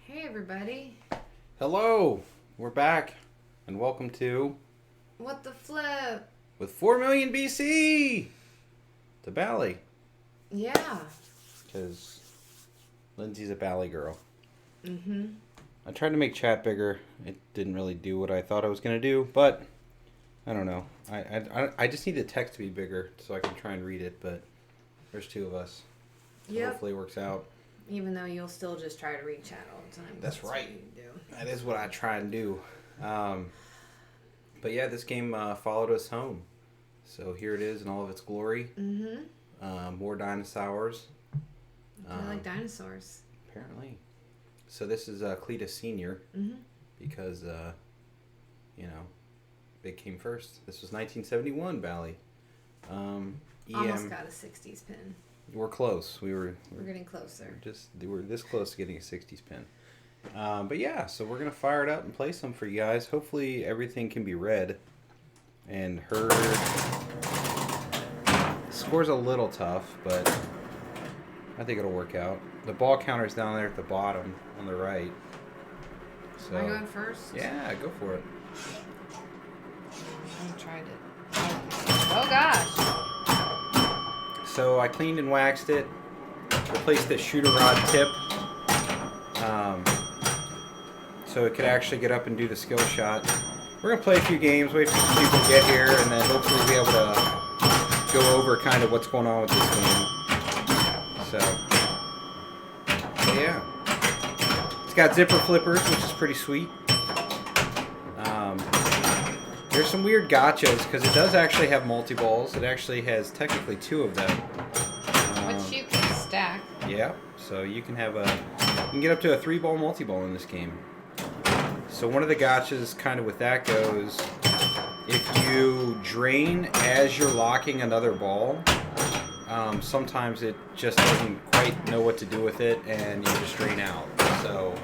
Hey everybody. Hello, we're back, and welcome to What the flip? with 4 million BC to Bally, Yeah. because Lindsay's a Bally girl. Mm-hmm. I tried to make chat bigger. It didn't really do what I thought I was gonna do, but I don't know. I just need the text to be bigger so I can try and read it. But there's two of us. So Yep. hopefully it works out. Even though you'll still just try to read chat all the time. That's right. What you do. That is what I try and do. But yeah, this game followed us home. So here it is in all of its glory. Mm-hmm. More dinosaurs. I like dinosaurs. Apparently. So this is Cletus Senior. Mm-hmm. Because, they came first. This was 1971, Bally. Almost got a 60s pin. We're close. We're getting closer. We're this close to getting a 60s pin. But yeah, so we're gonna fire it up and play some for you guys. Hopefully everything can be read and heard. Score's a little tough, but I think it'll work out. The ball counter's down there at the bottom on the right. So Am I going first? yeah, go for it. I tried it. Oh gosh. So I cleaned and waxed it, replaced the shooter rod tip, so it could actually get up and do the skill shot. We're gonna play a few games, wait for some people to get here, and then hopefully be able to go over kind of what's going on with this game. So yeah, it's got zipper flippers, which is pretty sweet. There's some weird gotchas because it does actually have multi-balls. It actually has technically 2 of them. Which you can stack. Yeah, so you can have you can get up to a 3-ball multi-ball in this game. So one of the gotchas kind of with that goes, if you drain as you're locking another ball, sometimes it just doesn't quite know what to do with it and you just drain out. So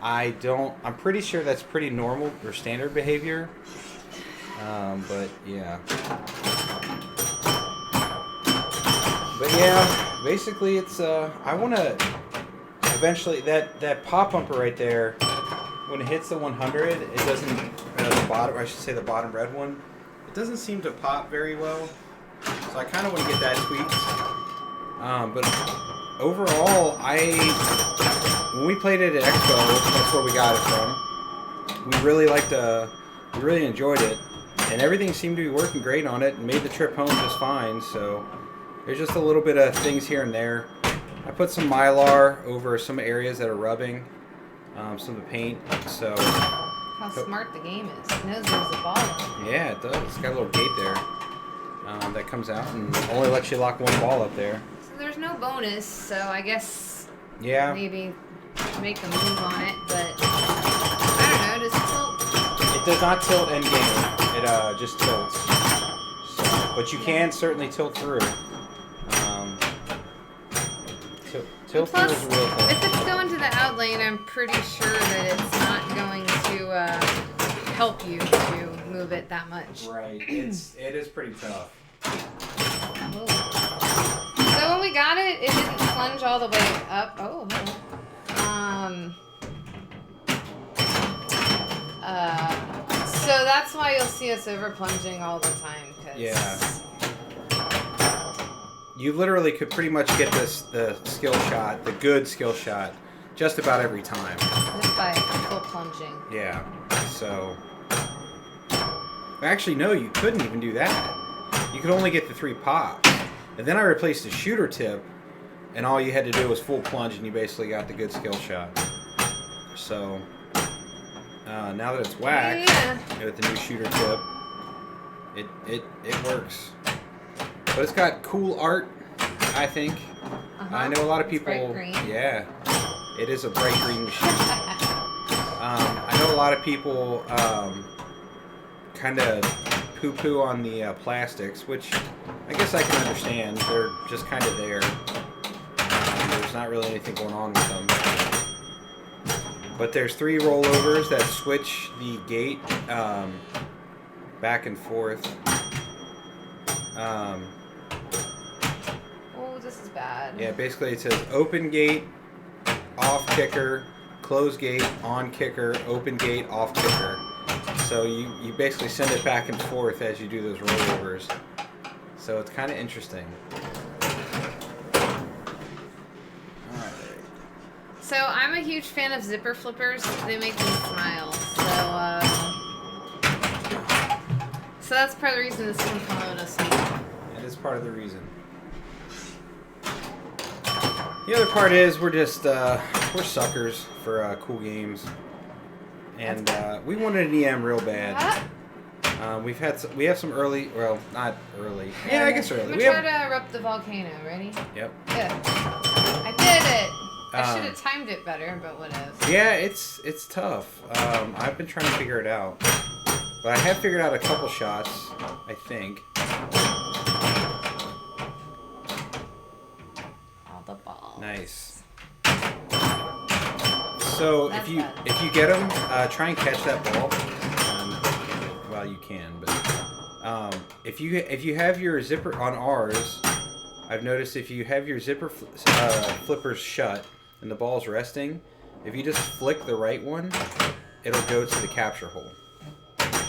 I'm pretty sure that's pretty normal or standard behavior. But yeah. Basically it's, I want to eventually, that pop bumper right there, when it hits the 100, it doesn't, the bottom, I should say the bottom red one, it doesn't seem to pop very well. So I kind of want to get that tweaked. But overall, when we played it at Expo, that's where we got it from. We really enjoyed it. And everything seemed to be working great on it and made the trip home just fine. So there's just a little bit of things here and there. I put some Mylar over some areas that are rubbing, some of the paint. So How smart the game is. It knows there's a ball. Yeah, it does. It's got a little gate there that comes out and only lets you lock one ball up there. So there's no bonus, so I guess maybe make a move on it, but I don't know, does it tilt? It does not tilt end game. It just tilts. So, but you can certainly tilt through. Tilt through is a real thing. If it's going to the out lane, I'm pretty sure that it's not going to help you to move it that much. Right. It is pretty tough. Whoa. So when we got it, it didn't plunge all the way up. Oh, no. So that's why you'll see us over plunging all the time. Yeah. You literally could pretty much get the skill shot, the good skill shot, just about every time. Just by full plunging. Yeah. So. Actually, no, you couldn't even do that. You could only get the 3 pops. And then I replaced the shooter tip and all you had to do was full plunge, and you basically got the good skill shot. So now that it's whacked with the new shooter tip, it works. But it's got cool art, I think. I know a lot of people. It's bright green. Yeah, it is a bright green machine. I know a lot of people kind of poo-poo on the plastics, which I guess I can understand. They're just kind of there. There's not really anything going on with them. But there's 3 rollovers that switch the gate back and forth. Oh, this is bad. Yeah, basically it says open gate, off kicker, close gate, on kicker, open gate, off kicker. So you basically send it back and forth as you do those rollovers. So it's kind of interesting. So I'm a huge fan of zipper flippers. They make me smile. So that's part of the reason this one followed us. It is part of the reason. The other part is we're just we're suckers for cool games, and we wanted an EM real bad. We have some early, well, not early. Yeah, I guess early. I'm gonna try to erupt the volcano. Ready? Yep. Yeah. I did it. I should have timed it better, but whatever. Yeah, it's tough. I've been trying to figure it out, but I have figured out a couple shots, I think. All the balls. Nice. So if you get them, try and catch that ball. Well, you can, but if you have your zipper on ours, I've noticed if you have your zipper flippers shut and the ball's resting, if you just flick the right one, it'll go to the capture hole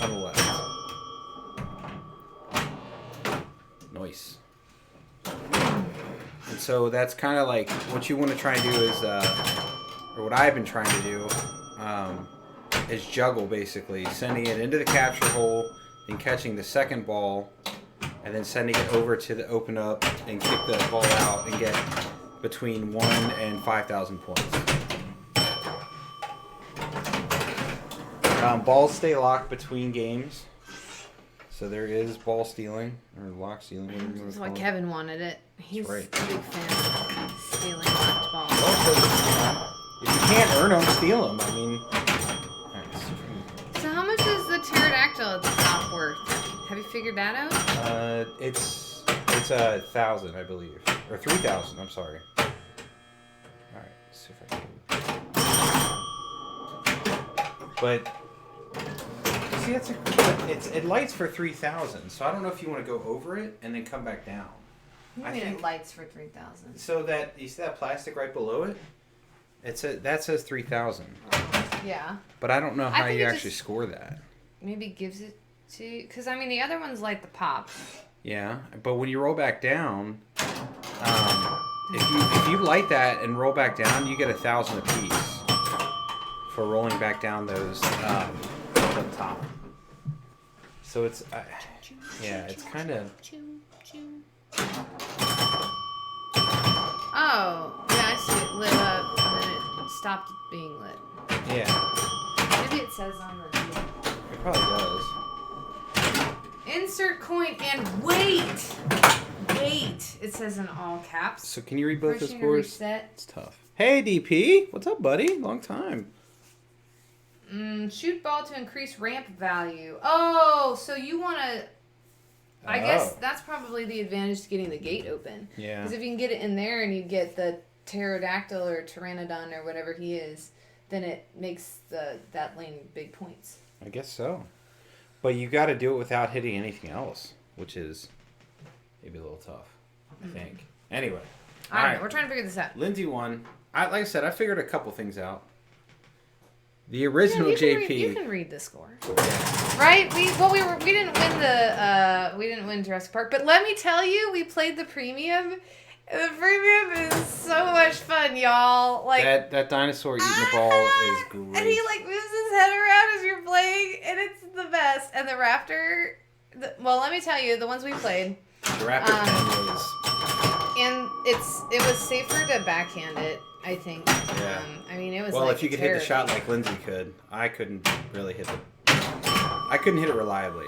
on the left. Nice. And so that's kind of like what you want to try and do is, or what I've been trying to do, is juggle basically, sending it into the capture hole and catching the second ball, and then sending it over to the open up and kick the ball out and get between 1 and 5,000 points. Balls stay locked between games, so there is ball stealing or lock stealing. That's why Kevin wanted it. He's right. a big fan of stealing locked balls. If you can't earn them, steal them. I mean. So how much is the pterodactyl at the top worth? Have you figured that out? It's 1,000, I believe, or 3,000. I'm sorry. All right, let's see if I can. But see, it lights for 3,000. So I don't know if you want to go over it and then come back down. I mean, it lights for 3,000. So that you see that plastic right below it? That says 3,000. Yeah. But I don't know how you actually score that. Maybe gives it to you, because I mean the other ones light the pop. Yeah, but when you roll back down, if you light that and roll back down, you get 1,000 apiece for rolling back down those up top. So it's it's kind of. Oh, yeah, I see it lit up and then it stopped being lit. Yeah. Maybe it says on the deal. It probably does. Insert coin and wait. Wait. It says in all caps. So can you read both the Pushing scores? Reset. It's tough. Hey DP, what's up, buddy? Long time. Shoot ball to increase ramp value. Oh, so you want to... I guess that's probably the advantage to getting the gate open. Yeah. Because if you can get it in there and you get the pterodactyl or pteranodon or whatever he is, then it makes that lane big points. I guess so. But you got to do it without hitting anything else, which is maybe a little tough, I think. Anyway. All right, we're trying to figure this out. Lindsay won. Like I said, I figured a couple things out. The original JP. You can read the score, right? We didn't win Jurassic Park, but let me tell you, we played the premium. The premium is so much fun, y'all. Like that dinosaur eating the ball is great. And he like moves his head around as you're playing, and it's the best. And the raptor, well, let me tell you, the ones we played. The raptor pen was. And it was safer to backhand it, I think. Yeah. I mean, it was. Well, like if you could hit the shot like Lindsay could, I couldn't really hit it. I couldn't hit it reliably.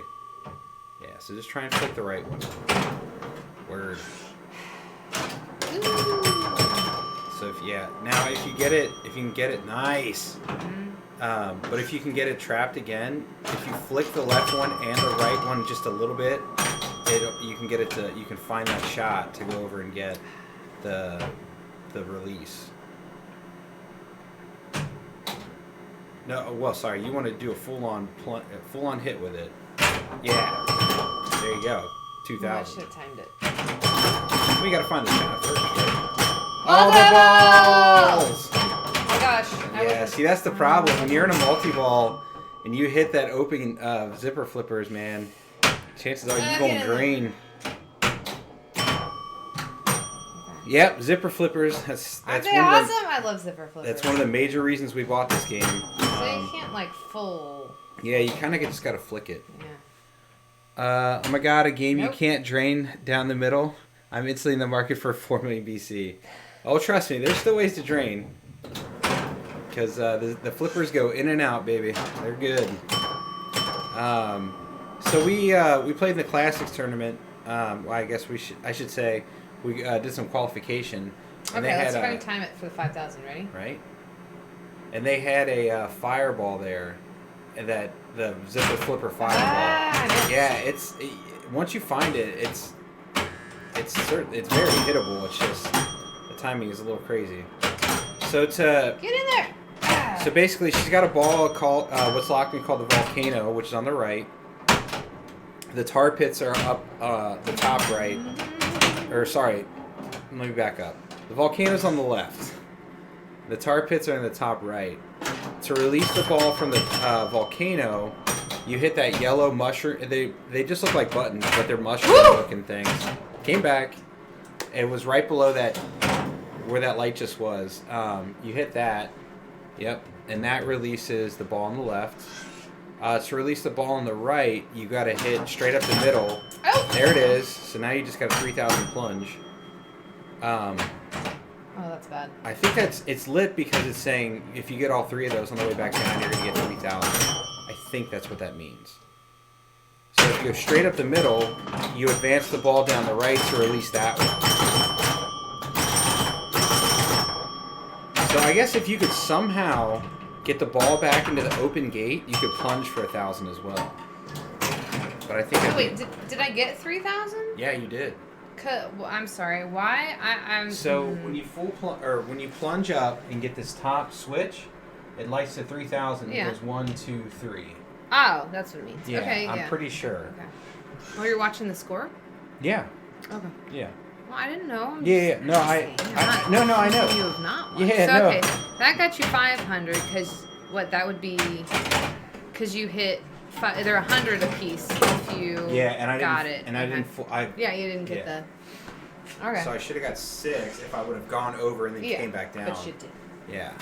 Yeah, so just try and flick the right one. Word. Ooh. So if you can get it, nice. But if you can get it trapped again, if you flick the left one and the right one just a little bit, you can find that shot to go over and get the release. No, well, sorry, you want to do a full on hit with it. Yeah, there you go, 2,000. I should have timed it. We gotta find the shot first. All the balls! Oh my gosh. Yeah, see, that's the problem. When you're in a multi-ball and you hit that open zipper flippers, man, chances are you're going green. Yep, zipper flippers. That's Aren't they awesome? I love zipper flippers. That's one of the major reasons we bought this game. So you can't like full. Yeah, you kind of just gotta flick it. Yeah. Oh my god, a game you can't drain down the middle. I'm instantly in the market for 4 million BC. Oh, trust me, there's still ways to drain. Because the flippers go in and out, baby. They're good. So we played in the Classics tournament. Well, I guess I should say we did some qualification. And Okay, let's try to time it for the 5,000. Ready? Right. And they had a fireball there, and the zipper flipper fireball. Ah, yeah, once you find it, it's very hittable. It's just the timing is a little crazy. So get in there. Ah. So basically, she's got a ball called what's locked called the Volcano, which is on the right. The tar pits are up the top right. Or sorry, let me back up. The Volcano's on the left. The tar pits are in the top right. To release the ball from the Volcano, you hit that yellow mushroom. They just look like buttons, but they're mushroom-looking things. Came back. It was right below that, where that light just was. You hit that. Yep. And that releases the ball on the left. To release the ball on the right, you got to hit straight up the middle. Oh. There it is. So now you just got a 3,000 plunge. Oh, that's bad. I think it's lit because it's saying if you get all 3 of those on the way back down, you're going to get 3,000. I think that's what that means. So if you go straight up the middle, you advance the ball down the right to release that one. So I guess if you could somehow get the ball back into the open gate, you could plunge for 1,000 as well. But I think. Wait, did I get 3,000? Yeah, you did. Well, I'm sorry. Why? I'm. So when you when you plunge up and get this top switch, it lights to 3,000. Yeah. It goes 1, 2, 3. Oh, that's what it means. Yeah, okay, I'm pretty sure. Okay. Oh, you're watching the score? Yeah. Okay. Yeah. Well, I didn't know. Yeah. No, I know. You have not watched. Yeah. So, No. okay, that got you 500 because that would be because you hit. They're 100 apiece if you and I got didn't, it. And I didn't. Yeah, you didn't get the. Okay. So I should have got 6 if I would have gone over and then came back down. But you did. Yeah.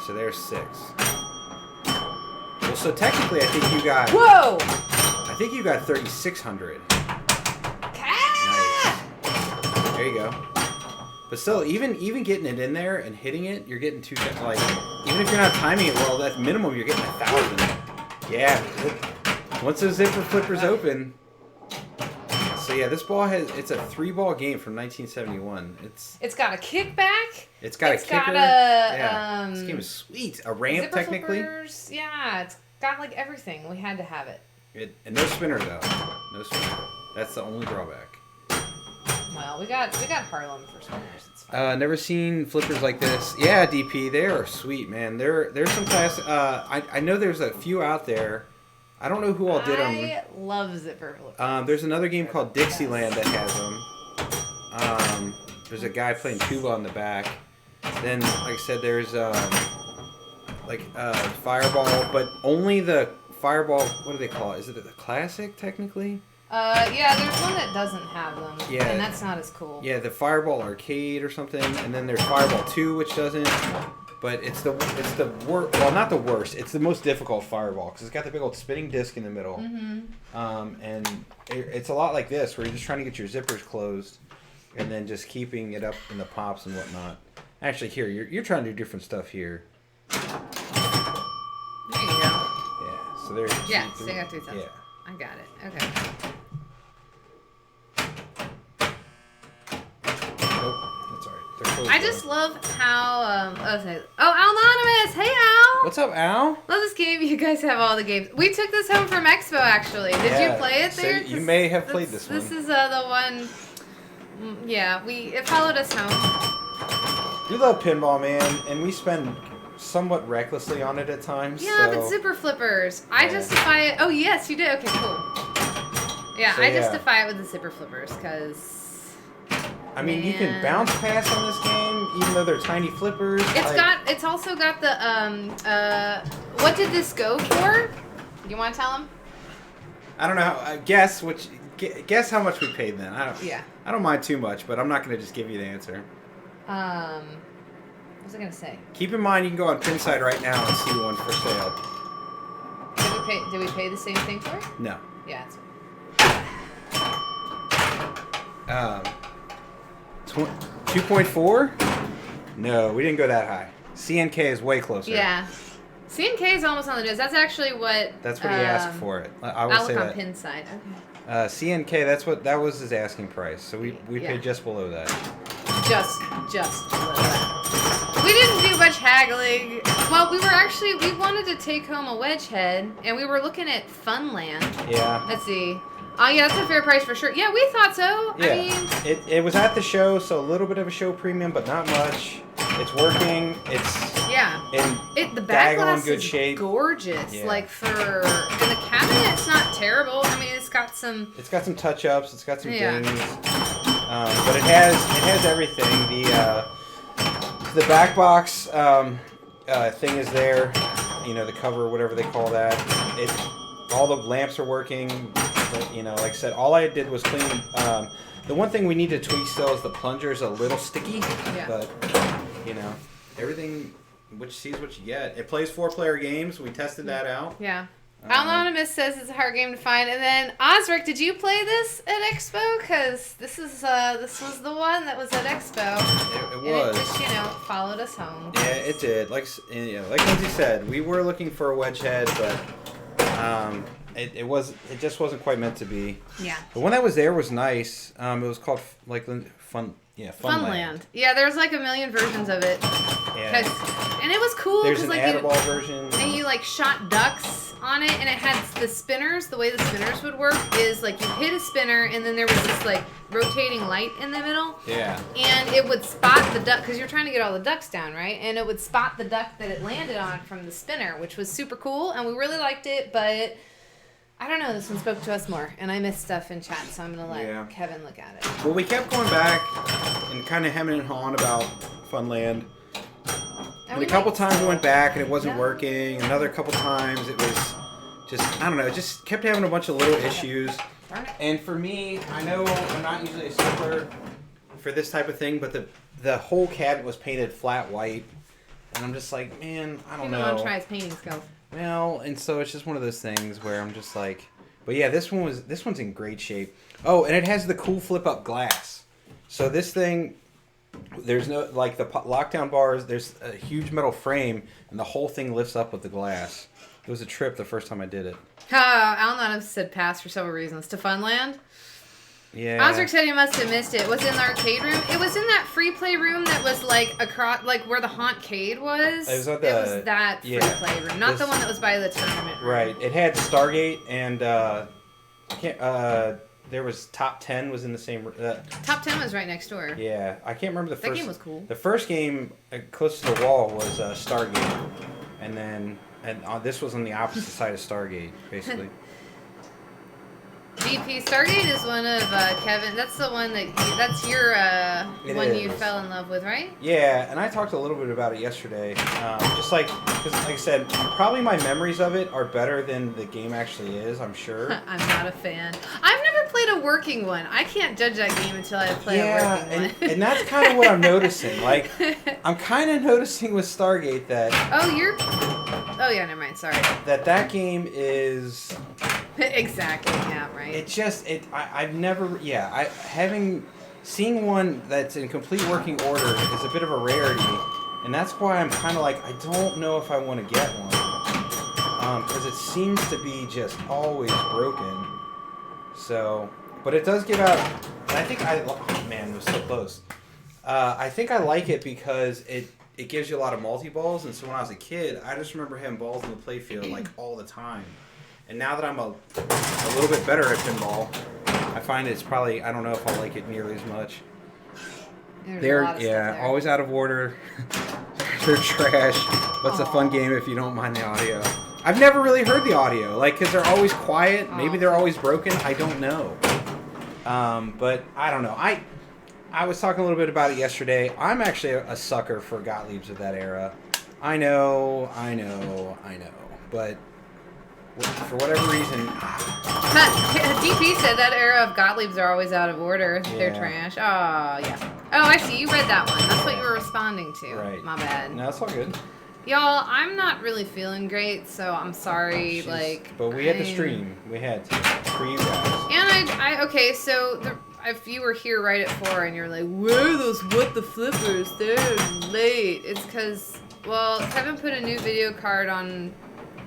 So there's 6. Well, so technically, I think you got. Whoa! I think you got 3,600. Ah! Nice. There you go. But still, even getting it in there and hitting it, you're getting 2. Like, even if you're not timing it well, at minimum you're getting 1,000. Yeah. Once those zipper flippers open. So yeah, this ball it's a 3-ball game from 1971. It's got a kickback. It's got a kicker. This game is sweet. A ramp technically. Flippers. Yeah, it's got like everything. We had to have it. And no spinner though. No spinner. That's the only drawback. Well, we got Harlem for spinners. It's fine. Never seen flippers like this. Yeah, DP, they are sweet, man. There's some class. I know there's a few out there. I don't know who all did them. I love zipper flippers. There's another game called Dixieland that has them. There's a guy playing tuba on the back. Then, like I said, there's Fireball, but only the Fireball. What do they call it? Is it the Classic technically? Yeah, there's one that doesn't have them. Yeah. And that's not as cool. Yeah, the Fireball Arcade or something, and then there's Fireball 2, which doesn't. But it's the worst. Well, not the worst. It's the most difficult Fireball because it's got the big old spinning disc in the middle. Mm-hmm. And it's a lot like this, where you're just trying to get your zippers closed. and then just keeping it up in the pops and whatnot. Actually, here you're trying to do different stuff here. There you go. Yeah. So there's. Yeah. So you got 3,000. Yeah. I got it. Okay. Nope. That's all right. They're closed. I just love how Anonymous. Hey Al. What's up, Al? Love this game. You guys have all the games. We took this home from Expo actually. Did you play it there? So you may have played this one. This is the one. Yeah, it followed us home. We love pinball, man, and we spend somewhat recklessly on it at times. Yeah, so. but zipper flippers. I justify it. Oh yes, you did. Okay, cool. Yeah, So, I justify it with the zipper flippers because. I mean, you can bounce pass on this game, even though they're tiny flippers. It's also got the what did this go for? You want to tell them? I don't know. Guess how much we paid then. I don't mind too much, but I'm not going to just give you the answer. What was I gonna say? Keep in mind, you can go on Pinside right now and see one for sale. Did we pay the same thing for it? No. Yeah. It's... 2.4? No, we didn't go that high. CNK is way closer. Yeah. CNK is almost on the nose. That's actually what. That's what he asked for it. I will I'll say look that. on pin side. Okay. CNK, that was his asking price. So we paid just below that. Just below that. We didn't do much haggling. Well, we wanted to take home a wedge head, and we were looking at Funland. Yeah. Let's see. Oh yeah, that's a fair price for sure. Yeah, we thought so. Yeah. I mean, it was at the show, so a little bit of a show premium, but not much. It's working. It's the back glass good is shape. gorgeous. Yeah. Like in the cabinet, it's not terrible. I mean, it's got some touch ups. It's got some dings. But it has everything. The back box thing is there. You know, the cover, whatever they call that. All the lamps are working. But, you know, like I said, all I did was clean. The one thing we need to tweak still is the plunger is a little sticky. Yeah. But, you know, everything, which sees what you get. It plays 4-player games. We tested that out. Yeah. Anonymous says it's a hard game to find. And then, Osric, did you play this at Expo? Because this was the one that was at Expo. It was. And it just, followed us home. Yeah, it did. Like Lindsay said, we were looking for a wedge head, but it just wasn't quite meant to be. Yeah. The one that was there was nice. It was called Funland. Yeah, there's like a million versions of it. Yeah. And it was cool. There's an add-a-ball version. And you shot ducks on it, and it had the spinners. The way the spinners would work is you hit a spinner, and then there was this rotating light in the middle. Yeah. And it would spot the duck, because you're trying to get all the ducks down, right? And it would spot the duck that it landed on from the spinner, which was super cool, and we really liked it, but I don't know, this one spoke to us more, and I missed stuff in chat, so I'm going to let Kevin look at it. Well, we kept going back and kind of hemming and hawing about Funland. And a couple times we went back and it wasn't working. Another couple times it was just, I don't know, it just kept having a bunch of little issues. And for me, I know I'm not usually a stickler for this type of thing, but the whole cabinet was painted flat white. And I'm just like, man, I don't know. You want to try his painting skills. Well, and so it's just one of those things where I'm just like, but yeah, this one's in great shape. Oh, and it has the cool flip up glass. So this thing, there's no, the lockdown bars, there's a huge metal frame, and the whole thing lifts up with the glass. It was a trip the first time I did it. Alan said pass for several reasons. To Funland? Yeah. Osric said he must have missed it. Was it in the arcade room? It was in that free play room that was across, where the Hauntcade was. It was that free play room, not the one that was by the tournament room. Right. It had Stargate and there was Top 10 was in the same. Top 10 was right next door. Yeah, I can't remember the first. That game was cool. The first game close to the wall was Stargate, and then this was on the opposite side of Stargate, basically. VP Stargate is one of Kevin. That's the one that's your one you fell in love with, right? Yeah, and I talked a little bit about it yesterday. Just because, like I said, probably my memories of it are better than the game actually is. I'm sure. I'm not a fan. I've never played a working one. I can't judge that game until I play a working one. and that's kind of what I'm noticing. I'm kind of noticing with Stargate that. Oh yeah, never mind. Sorry. That game is. Exactly. Yeah. Right. It just I've never having seeing one that's in complete working order is a bit of a rarity, and that's why I'm kind of like, I don't know if I want to get one, because it seems to be just always broken. So, but it does give out, and I think oh man, it was so close. I think I like it because it gives you a lot of multi-balls, and so when I was a kid, I just remember having balls in the playfield like all the time. And now that I'm a little bit better at pinball, I find it's probably, I don't know if I'll like it nearly as much. They're always out of order. They're trash. What's a fun game if you don't mind the audio? I've never really heard the audio, like, because they're always quiet. Maybe they're always broken. I don't know. But I don't know. I was talking a little bit about it yesterday. I'm actually a sucker for Gottliebs of that era. I know. But for whatever reason... DP said that era of Gottliebs are always out of order. Yeah. They're trash. Oh, yeah. Oh, I see. You read that one. That's what you were responding to. Right. My bad. No, it's all good. Y'all, I'm not really feeling great, so I'm sorry. But we had to stream. We had to. For you guys. And okay, so if you were here right at 4 and you're like, where are those what the flippers? They're late. It's because, well, Kevin put a new video card on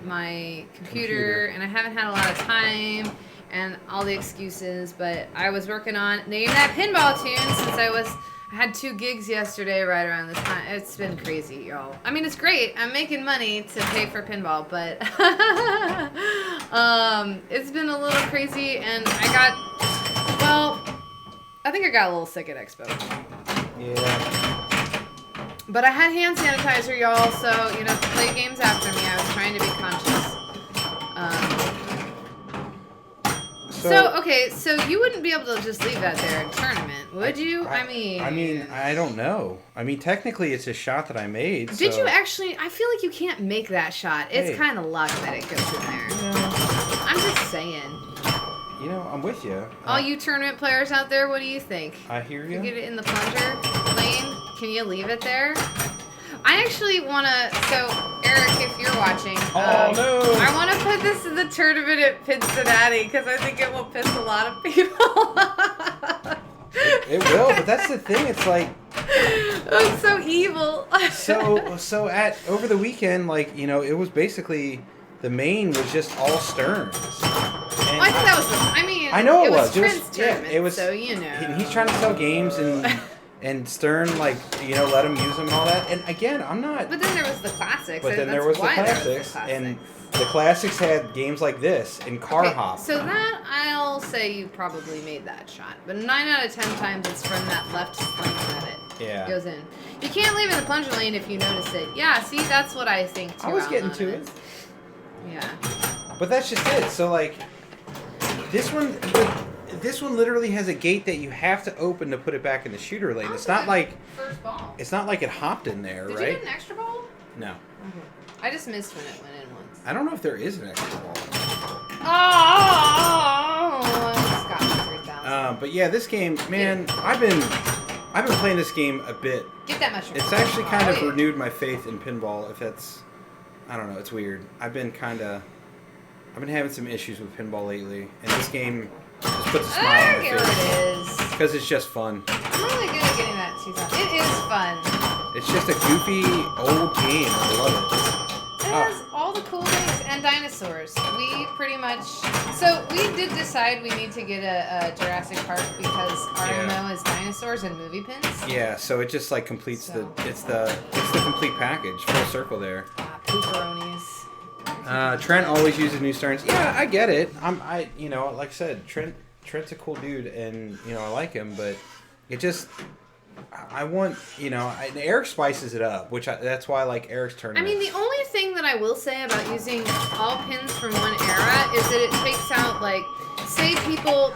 my computer, and I haven't had a lot of time and all the excuses, but I was working on Name That Pinball Tune since I had 2 gigs yesterday right around this time. It's been crazy, y'all. I mean, it's great. I'm making money to pay for pinball, but it's been a little crazy, and I think I got a little sick at Expo. Yeah. But I had hand sanitizer, y'all, so, play games after me. I was trying to be conscious. So you wouldn't be able to just leave that there in tournament, would you? I mean, I don't know. I mean, technically, it's a shot that I made. Did you actually? I feel like you can't make that shot. It's kind of luck that it goes in there. I'm just saying. I'm with you. All you tournament players out there, what do you think? I hear you. You get it in the plunger lane? Can you leave it there? I actually want to, so Eric, if you're watching, no! I want to put this in the tournament at Cincinnati because I think it will piss a lot of people off. It will, but that's the thing. It's like, it's so evil. so at over the weekend, it was basically the main was just all Stearns. Well, I think that was. I know it was. Trent's tournament, it was. So he's trying to sell games and Stern let him use them and all that. And again, I'm not. But then there was the classics. But then there was the classics, and the classics had games like this and Car Hop. So that I'll say you probably made that shot, but 9 out of 10 times it's from that left lane that it goes in. You can't leave in the plunger lane if you notice it. Yeah, see, that's what I think too. I was getting to it. Yeah. But that's just it. So this one literally has a gate that you have to open to put it back in the shooter lane. It's not like first ball. It's not like it hopped in there, right? Did you get an extra ball? No. Okay. I just missed when it went in once. I don't know if there is an extra ball. Scott 3000. But yeah, this game, man, I've been playing this game a bit. Get that mushroom. It's actually kind of renewed my faith in pinball. If that's, I don't know, it's weird. I've been having some issues with pinball lately, and this game just puts a smile on my face. It is. Because it's just fun. I'm really good at getting that 2000. It is fun. It's just a goofy old game. I love it. It has all the cool things and dinosaurs. We pretty much. So we did decide we need to get a Jurassic Park because our MO is dinosaurs and movie pins. Yeah, so it just completes it's the complete package, full circle there. Pooperonis. Trent always uses new Stearns. Yeah, I get it. Like I said, Trent's a cool dude, and I like him, but it just I want and Eric spices it up, that's why I like Eric's tournament. I mean, the only thing that I will say about using all pins from one era is that it takes out say people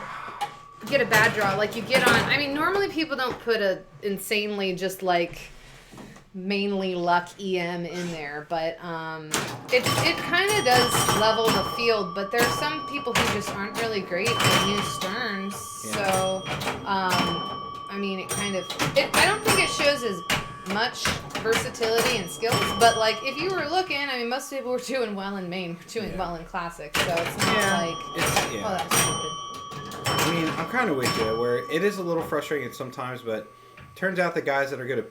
get a bad draw, you get on. I mean, normally people don't put a insanely just mainly luck EM in there, but it kind of does level the field, but there's some people who just aren't really great at new Stearns, so I mean it I don't think it shows as much versatility and skills, but if you were looking, I mean most people were doing well in main, doing well in classic, so it's not oh, that's stupid. I mean, I'm kind of with you, where it is a little frustrating sometimes, but turns out the guys that are good at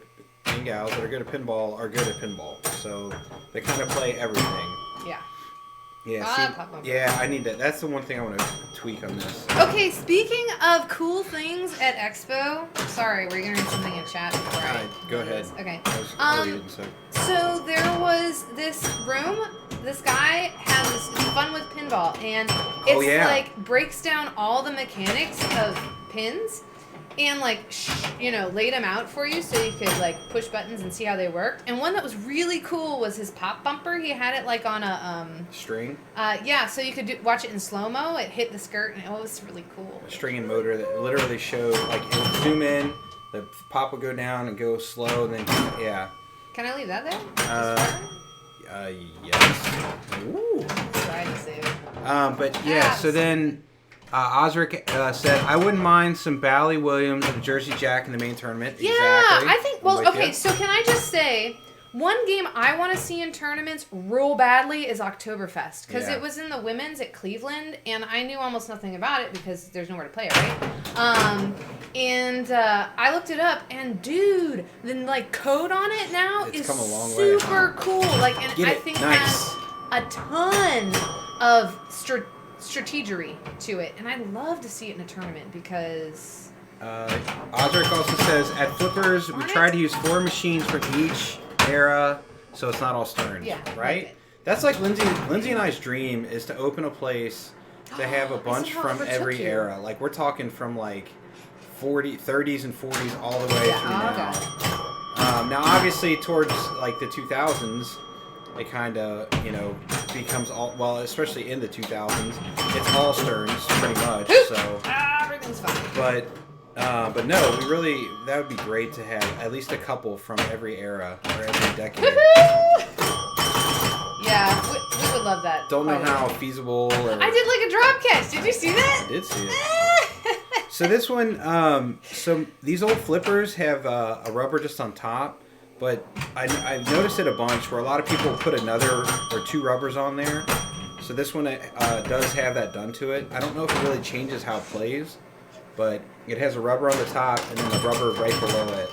and gals that are good at pinball are good at pinball, so they kind of play everything. Yeah. Yeah, yeah, I need that. That's the one thing I want to tweak on this. Okay, speaking of cool things at Expo. Sorry, were you gonna read something in chat before Go ahead. Okay. I'll read it in a sec. So there was this room. This guy has this fun with pinball, and it's like breaks down all the mechanics of pins, and like laid them out for you so you could like push buttons and see how they work. And one that was really cool was his pop bumper. He had it like on a string. Yeah, so you could watch it in slow mo. It hit the skirt, and it was really cool. A string and motor that literally showed like it would zoom in, the pop would go down and go slow, and then yeah. Can I leave that there? Yes. Ooh. Try to save. But yeah, so then. Osric said, I wouldn't mind some Bally Williams of Jersey Jack in the main tournament. Yeah, exactly. I think, well, okay, so can I just say, one game I want to see in tournaments real badly is Oktoberfest. Because it was in the women's at Cleveland, and I knew almost nothing about it because there's nowhere to play it, right? And I looked it up, and dude, the like code on it now is come a long super way. Cool. Like, and I think has a ton of strategery to it, and I'd love to see it in a tournament because Osric also says at Flippers we try to use 4 machines for each era so it's not all Sterns. Yeah, right? like That's like Lindsay and I's dream is to open a place to have a bunch from every era. Like we're talking from like 30s and 40s all the way through now. Now obviously towards like the 2000s it kind of, becomes all, well, especially in the 2000s, it's all Sterns, pretty much, so. Everything's fine. But no, that would be great to have at least a couple from every era, or every decade. Yeah, we would love that. Don't know how feasible or... I did like a drop catch, did you see that? I did see it. So this one, so these old flippers have a rubber just on top. But I've noticed it a bunch where a lot of people put another or 2 rubbers on there. So this one does have that done to it. I don't know if it really changes how it plays, but it has a rubber on the top and then the rubber right below it.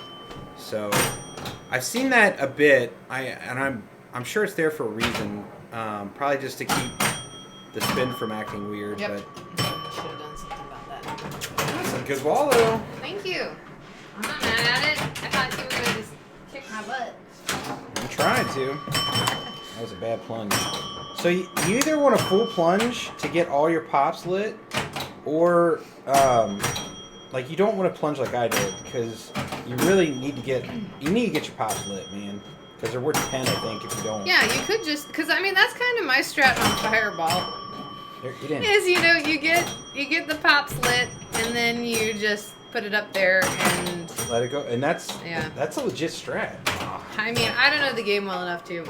So I've seen that a bit. I'm sure it's there for a reason. Probably just to keep the spin from acting weird. Yep. But should have done something about that. that's a good wall though. Thank you. I'm not mad at it. I thought you were gonna just kick my butt. I'm trying to. That was a bad plunge. So you either want a full plunge to get all your pops lit, or like you don't want to plunge like I did because you really need to get your pops lit, man. Because they're worth 10, I think, if you don't. Yeah, you could just because I mean that's kind of my strat on Fireball. Get in. Is you get the pops lit and then you just put it up there and let it go, and that's a legit strat. I mean, I don't know the game well enough to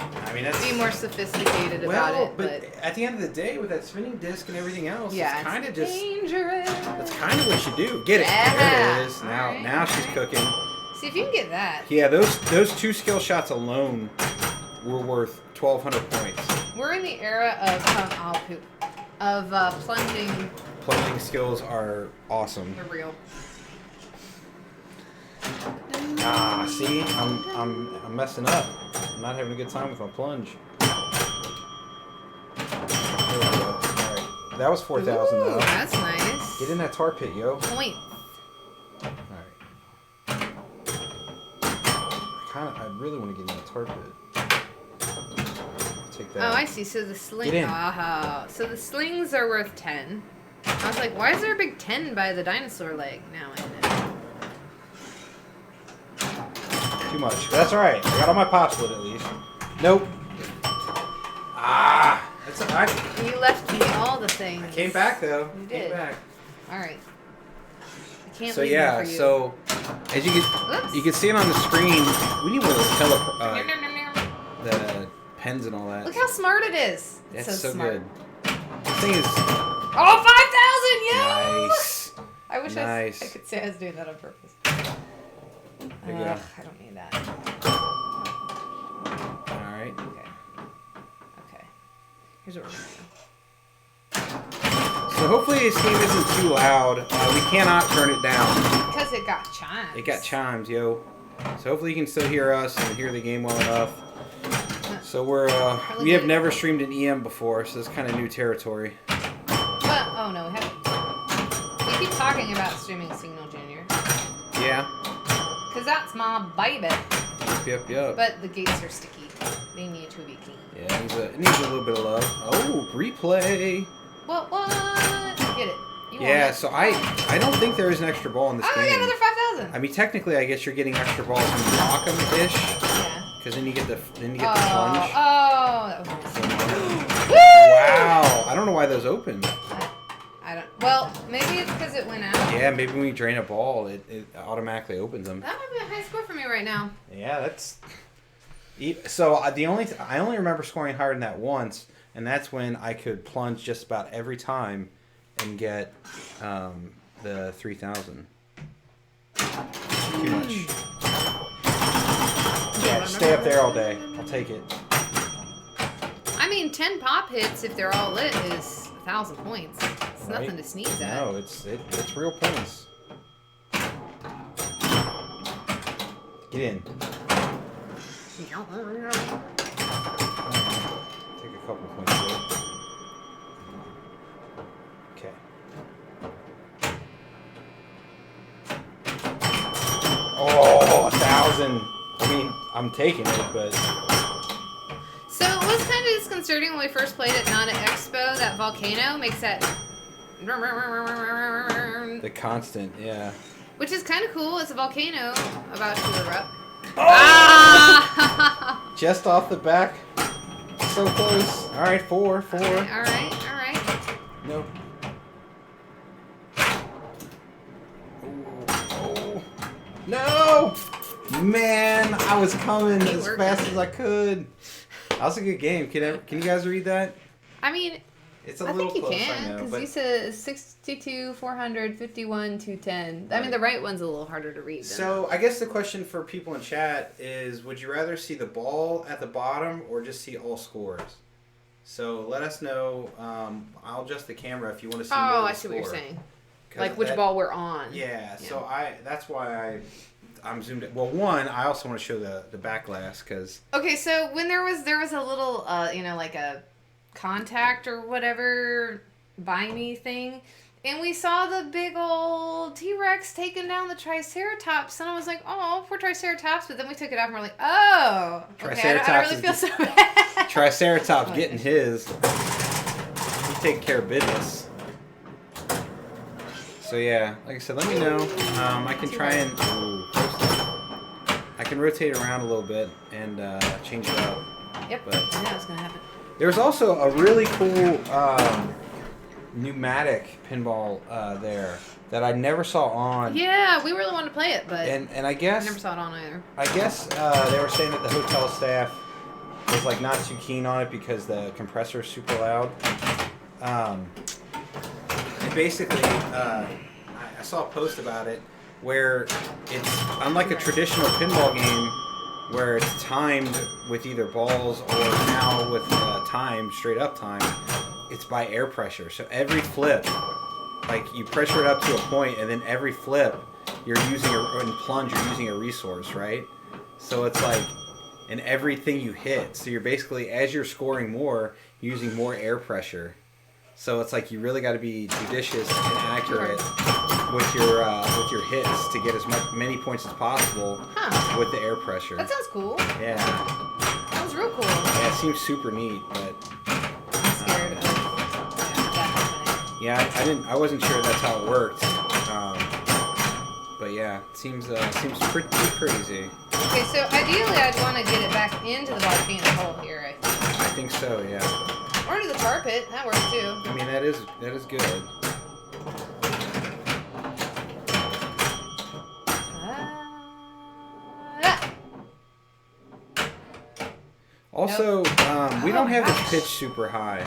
be more sophisticated about it. But at the end of the day, with that spinning disc and everything else, it's kind of just dangerous. That's kind of what you do. Get it. There it is. Now she's cooking. See if you can get that. Yeah, those 2 skill shots alone were worth 1,200 points. We're in the era of plunging. Plunging skills are awesome. They're real. See, I'm messing up. I'm not having a good time with my plunge. There we go. All right, that was 4,000 though. That's nice. Get in that tar pit, yo. Point. All right. I really want to get in that tar pit. Take that. Oh, I see. So the sling. So the slings are worth 10. I was like, why is there a big 10 by the dinosaur leg? Now I know. Too much. That's alright. I got all my pops lit at least. Nope. That's alright. You left me all the things. I came back though. You did. Came back. Alright. I can't So leave yeah, for you. so as you can see it on the screen, we need one of those the pens and all that. Look how smart it is. That's so so smart. good. This thing is Oh, 5,000! Yeah! nice. I wish I could say I was doing that on purpose. There you go. I don't need that. Alright. Okay. Here's what we're gonna do. So hopefully this game isn't too loud. We cannot turn it down. Because it got chimes. It got chimes, yo. So hopefully you can still hear us and hear the game well enough. So we have never streamed an EM before, so it's kind of new territory. Well, oh no, we haven't. We keep talking about streaming Signal Junior. Yeah. Because that's my baby. Yep. But the gates are sticky. They need to be clean. Yeah, it needs a little bit of love. Oh, replay. What? Get it. Yeah, so I don't think there is an extra ball in this game. I got another 5,000. I mean, technically, I guess you're getting extra balls when you lock them-ish. Yeah. Because then you get the plunge. Oh, that was nice. Wow. I don't know why those open. I don't. Well, maybe it's because it went out. Yeah, maybe when you drain a ball, it automatically opens them. That might be a high score for me right now. Yeah, that's. So I only remember scoring higher than that once, and that's when I could plunge just about every time and get the 3,000. Too much. Yeah, stay up there all day. I'll take it. I mean, 10 pop hits if they're all lit is 1,000 points. It's Right? nothing to sneeze at. No, it's real points. Get in. Take a couple points there. Okay. Oh, 1,000. I mean, I'm taking it, but... So it was kind of disconcerting when we first played it, not at Expo. That volcano makes that... The constant, yeah. Which is kind of cool. It's a volcano about to erupt. Oh! Ah! Just off the back. So close. All right, four. All right. No. Oh. No! Man, I was coming as fast as I could. That was a good game. Can you guys read that? I mean, It's a I little think you close, can, I know. because But you said 62, 400, 51, 210. I mean, the right one's a little harder to read. so I guess the question for people in chat is, would you rather see the ball at the bottom or just see all scores? So let us know. I'll adjust the camera if you want to see more of the I see what you're score. saying. Like which ball we're on. Yeah, so that's why I'm zoomed in. Well, one, I also want to show the back glass because... Okay, so when there was a little, like a contact or whatever buy me thing, and we saw the big old T-Rex taking down the Triceratops, and I was like, oh, poor Triceratops, but then we took it off and we're like, oh, okay, I don't really feel so bad. Triceratops getting his. He's taking care of business. So yeah, like I said, let me know. I can try and... I can rotate around a little bit and change it up. Yep, but I knew that was going to happen. There's also a really cool pneumatic pinball there that I never saw on. Yeah, we really wanted to play it, but and I guess I never saw it on either. I guess they were saying that the hotel staff was like not too keen on it because the compressor is super loud. And basically, I saw a post about it where it's unlike a traditional pinball game where it's timed with either balls or now with straight up time, it's by air pressure. So every flip, like you pressure it up to a point, and then every flip, you're using in plunge, you're using a resource, right? So it's like in everything you hit. So you're basically, as you're scoring more, using more air pressure. So it's like you really got to be judicious and accurate with your hits to get as many points as possible with the air pressure. That sounds cool. Yeah. That was real cool. Yeah, it seems super neat, but I'm scared of that happening. yeah, I wasn't sure that's how it worked. But yeah, it seems pretty crazy. Okay, so ideally I'd want to get it back into the volcano hole here, I think. I think so, yeah. Or into the tar pit. That works too. I mean, that is good. Also, we don't have this pitch super high.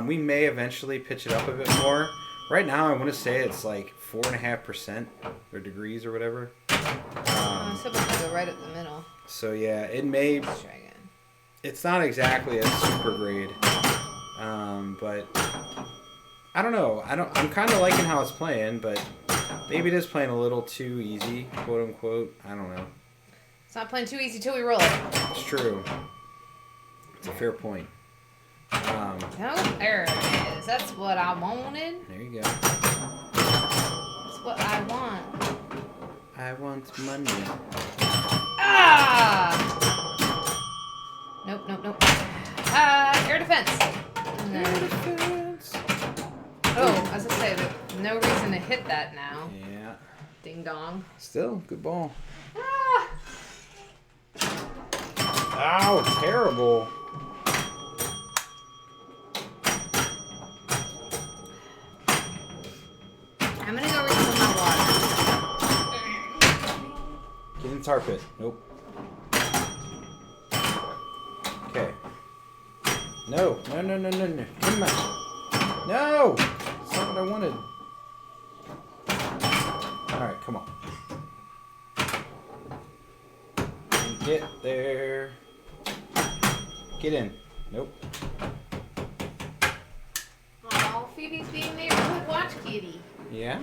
We may eventually pitch it up a bit more. Right now, I want to say it's like 4.5% or degrees or whatever. I was hoping to go right up the middle. So yeah, it may. Let's try again. It's not exactly a super grade, but I don't know. I'm kind of liking how it's playing, but maybe it is playing a little too easy, quote unquote. I don't know. It's not playing too easy till we roll it. It's true. It's a fair point. Oh, there it is. That's what I wanted. There you go. That's what I want. I want money. Ah! Nope. Air defense. Air defense. Oh, as I say, there's no reason to hit that now. Yeah. Ding dong. Still, good ball. Ah! Ow, terrible. I'm gonna go refill my water. Get in the tar pit. Nope. Okay. No. Come on. No! That's not what I wanted. Alright, come on. Get there. Get in. Nope. Oh, Phoebe's being neighborhood watch kitty. Yeah?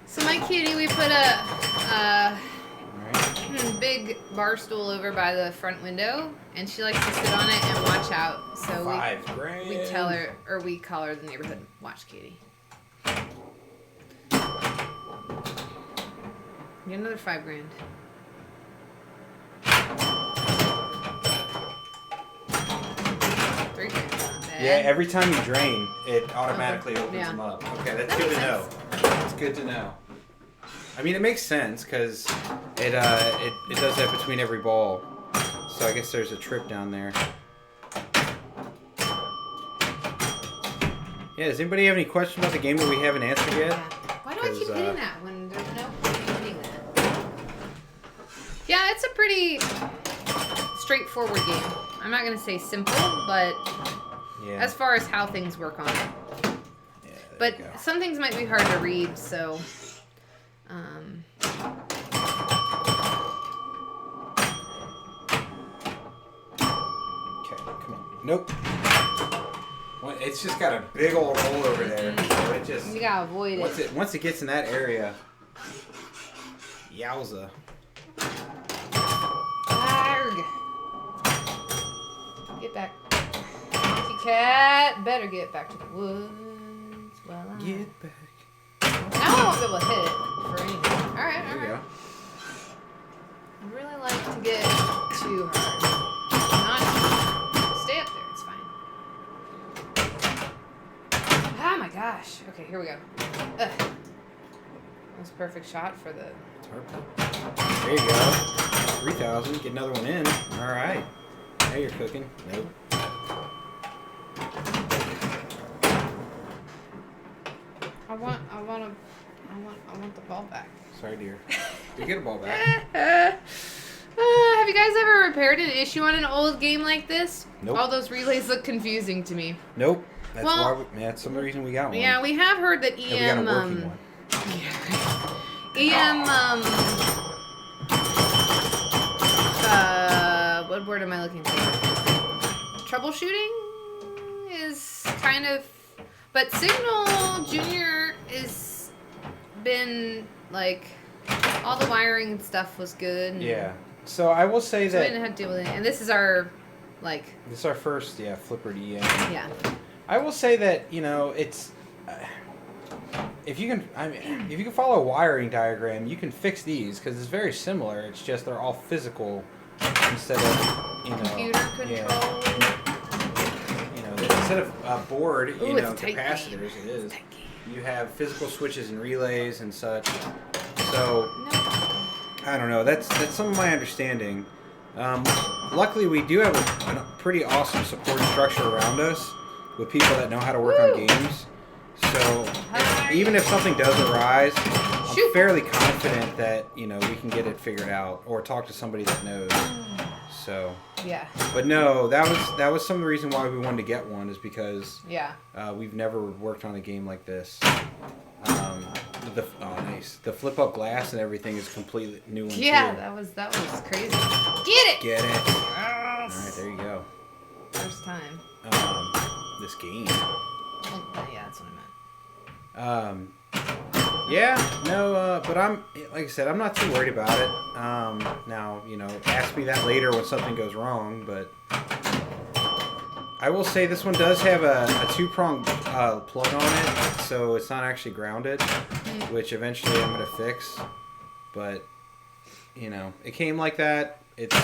So my kitty, we put a Alright. big bar stool over by the front window, and she likes to sit on it and watch out. So $5,000. we tell her, or we call her the neighborhood watch kitty. Get another $5,000. Yeah, every time you drain, it automatically opens Yeah. them up. Okay, that's That good makes to know. That's good to know. I mean, it makes sense because it does that between every ball. So I guess there's a trick down there. Yeah, does anybody have any questions about the game that we haven't answered yet? Yeah. Why do I keep hitting that when there's no point in hitting that? Yeah, it's a pretty straightforward game. I'm not going to say simple, but Yeah. as far as how things work on it. Yeah, there But you go. some things might be hard to read, so... Okay, come on. Nope. Well, it's just got a big old hole over there. So it just you gotta avoid it. once it gets in that area, yowza. Arg. Get back. Kitty cat. Better get back to the woods. Well, Get back. now I won't be able to hit it for anything. Alright, There you alright. go. I really like to get too hard. Not stay up there, it's fine. Oh my gosh. Okay, here we go. Ugh. That was a perfect shot for the... There you go. 3,000. Get another one in. All right. Now you're cooking. Nope. I want the ball back. Sorry, dear. You get a ball back. Have you guys ever repaired an issue on an old game like this? Nope. All those relays look confusing to me. Nope. That's Well, why. That's some of the reason we got one. Yeah, we have heard that And we got a EM, working one. what word am I looking for? Troubleshooting is kind of, but Signal Junior is been like, all the wiring and stuff was good. And Yeah. So I will say so we that didn't have to deal with it. And this is our, like, this is our first, flipper EM. yeah. I will say that it's if you can follow a wiring diagram, you can fix these because it's very similar. It's just they're all physical instead of Computer control. Instead of a board, Ooh, it's a tight capacitors. game. It is. It's a tight game. You have physical switches and relays and such. So No. I don't know. That's some of my understanding. Luckily, we do have a pretty awesome support structure around us with people that know how to work on games. So even if something does arise, I'm fairly confident that we can get it figured out or talk to somebody that knows. So Yeah. but no, that was some of the reason why we wanted to get one is because Yeah. we've never worked on a game like this. Nice. The flip up glass and everything is a completely new one Yeah, too. that was crazy. Get it! Get it. Yes. All right, there you go. First time. This game. Well, yeah, that's what I meant. Yeah, no, but I'm, like I said, I'm not too worried about it. Now, ask me that later when something goes wrong, but I will say this one does have a two-prong plug on it, so it's not actually grounded, which eventually I'm going to fix. But, it came like that. It's...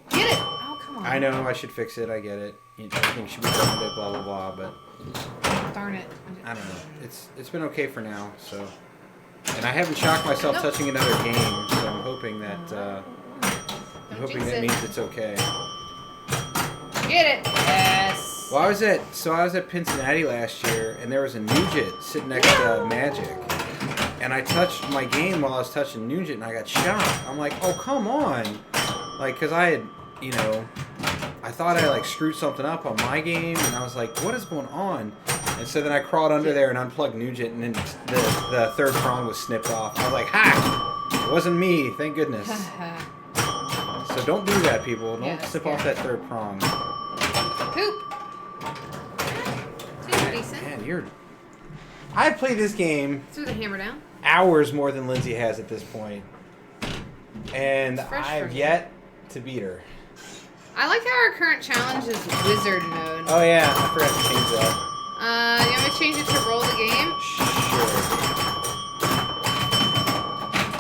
Get it! Oh, come on. I know I should fix it. I get it. Everything should be grounded, blah, blah, blah, but... Darn it. I don't know. It's been okay for now, so... And I haven't shocked myself touching another game, so I'm hoping that... that means it's okay. Get it! Yes! Well, I was at Cincinnati last year, and there was a Nugent sitting next to Magic. And I touched my game while I was touching Nugent, and I got shocked. I'm like, oh, come on. Like, because I had, I thought I, screwed something up on my game, and I was like, what is going on? And so then I crawled under there and unplugged Nugent, and then the third prong was snipped off. I was like, ha! It wasn't me, thank goodness. So don't do that, people. Don't snip off that third prong. Poop! Seems decent. Man, I've played this game... Threw the hammer down. ...hours more than Lindsay has at this point. And I've yet to beat her. I like how our current challenge is wizard mode. Oh yeah, I forgot to change that. You want me to change it to roll the game? Sure.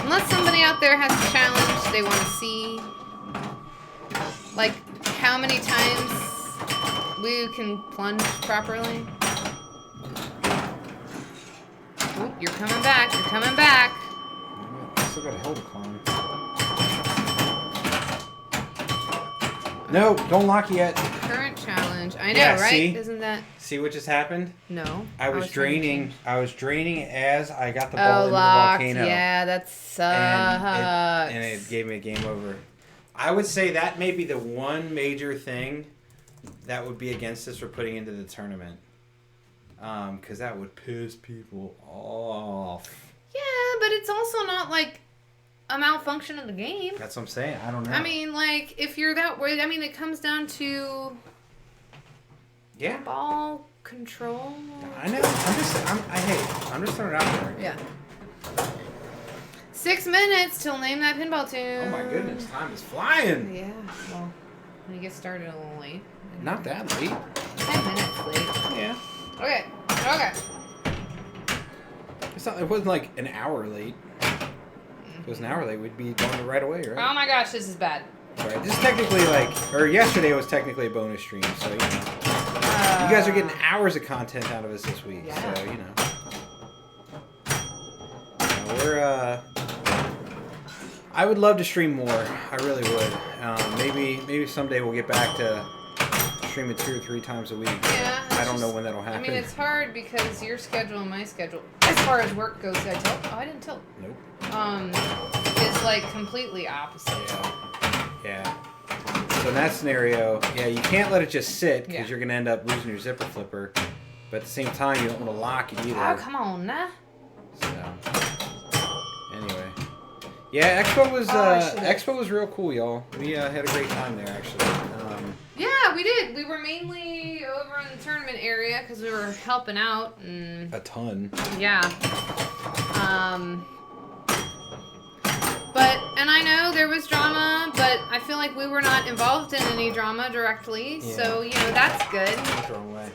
Unless somebody out there has a challenge they want to see. Like, how many times we can plunge properly. Oh, you're coming back. You're coming back. I still got a hill to climb. No, don't lock yet. Current challenge. I know, right? See? Isn't that... See what just happened? No. I was draining as I got the ball into locked. the volcano. Yeah, that sucks. And it gave me a game over. I would say that may be the one major thing that would be against us for putting into the tournament. Because that would piss people off. Yeah, but it's also not like a malfunction of the game. That's what I'm saying. I don't know. I mean, like, if you're that worried, it comes down to ball control. I know. I'm just throwing it out there. Yeah. 6 minutes till name that pinball tune. Oh my goodness, time is flying. Yeah. Well, when you get started a little late. Not that late. 10 minutes late. Yeah. Okay. It wasn't like an hour late. If it was an hour late, we'd be going right away, right? Oh my gosh, this is bad. Sorry, this is technically yesterday was technically a bonus stream, so you guys are getting hours of content out of us this week, so we're I would love to stream more. I really would. Maybe someday we'll get back to streaming 2 or 3 times a week. Yeah. I don't know when that'll happen. I mean, it's hard because your schedule and my schedule, as far as work goes, did I tilt? Oh, I didn't tilt. Nope. Is like completely opposite. Yeah. So in that scenario, you can't let it just sit because you're gonna end up losing your zipper flipper. But at the same time, you don't want to lock it either. Oh, come on, nah. So anyway, yeah, Expo was real cool, y'all. We had a great time there, actually. Yeah, we did. We were mainly over in the tournament area because we were helping out and a ton. Yeah. And I know there was drama, but I feel like we were not involved in any drama directly, so that's good.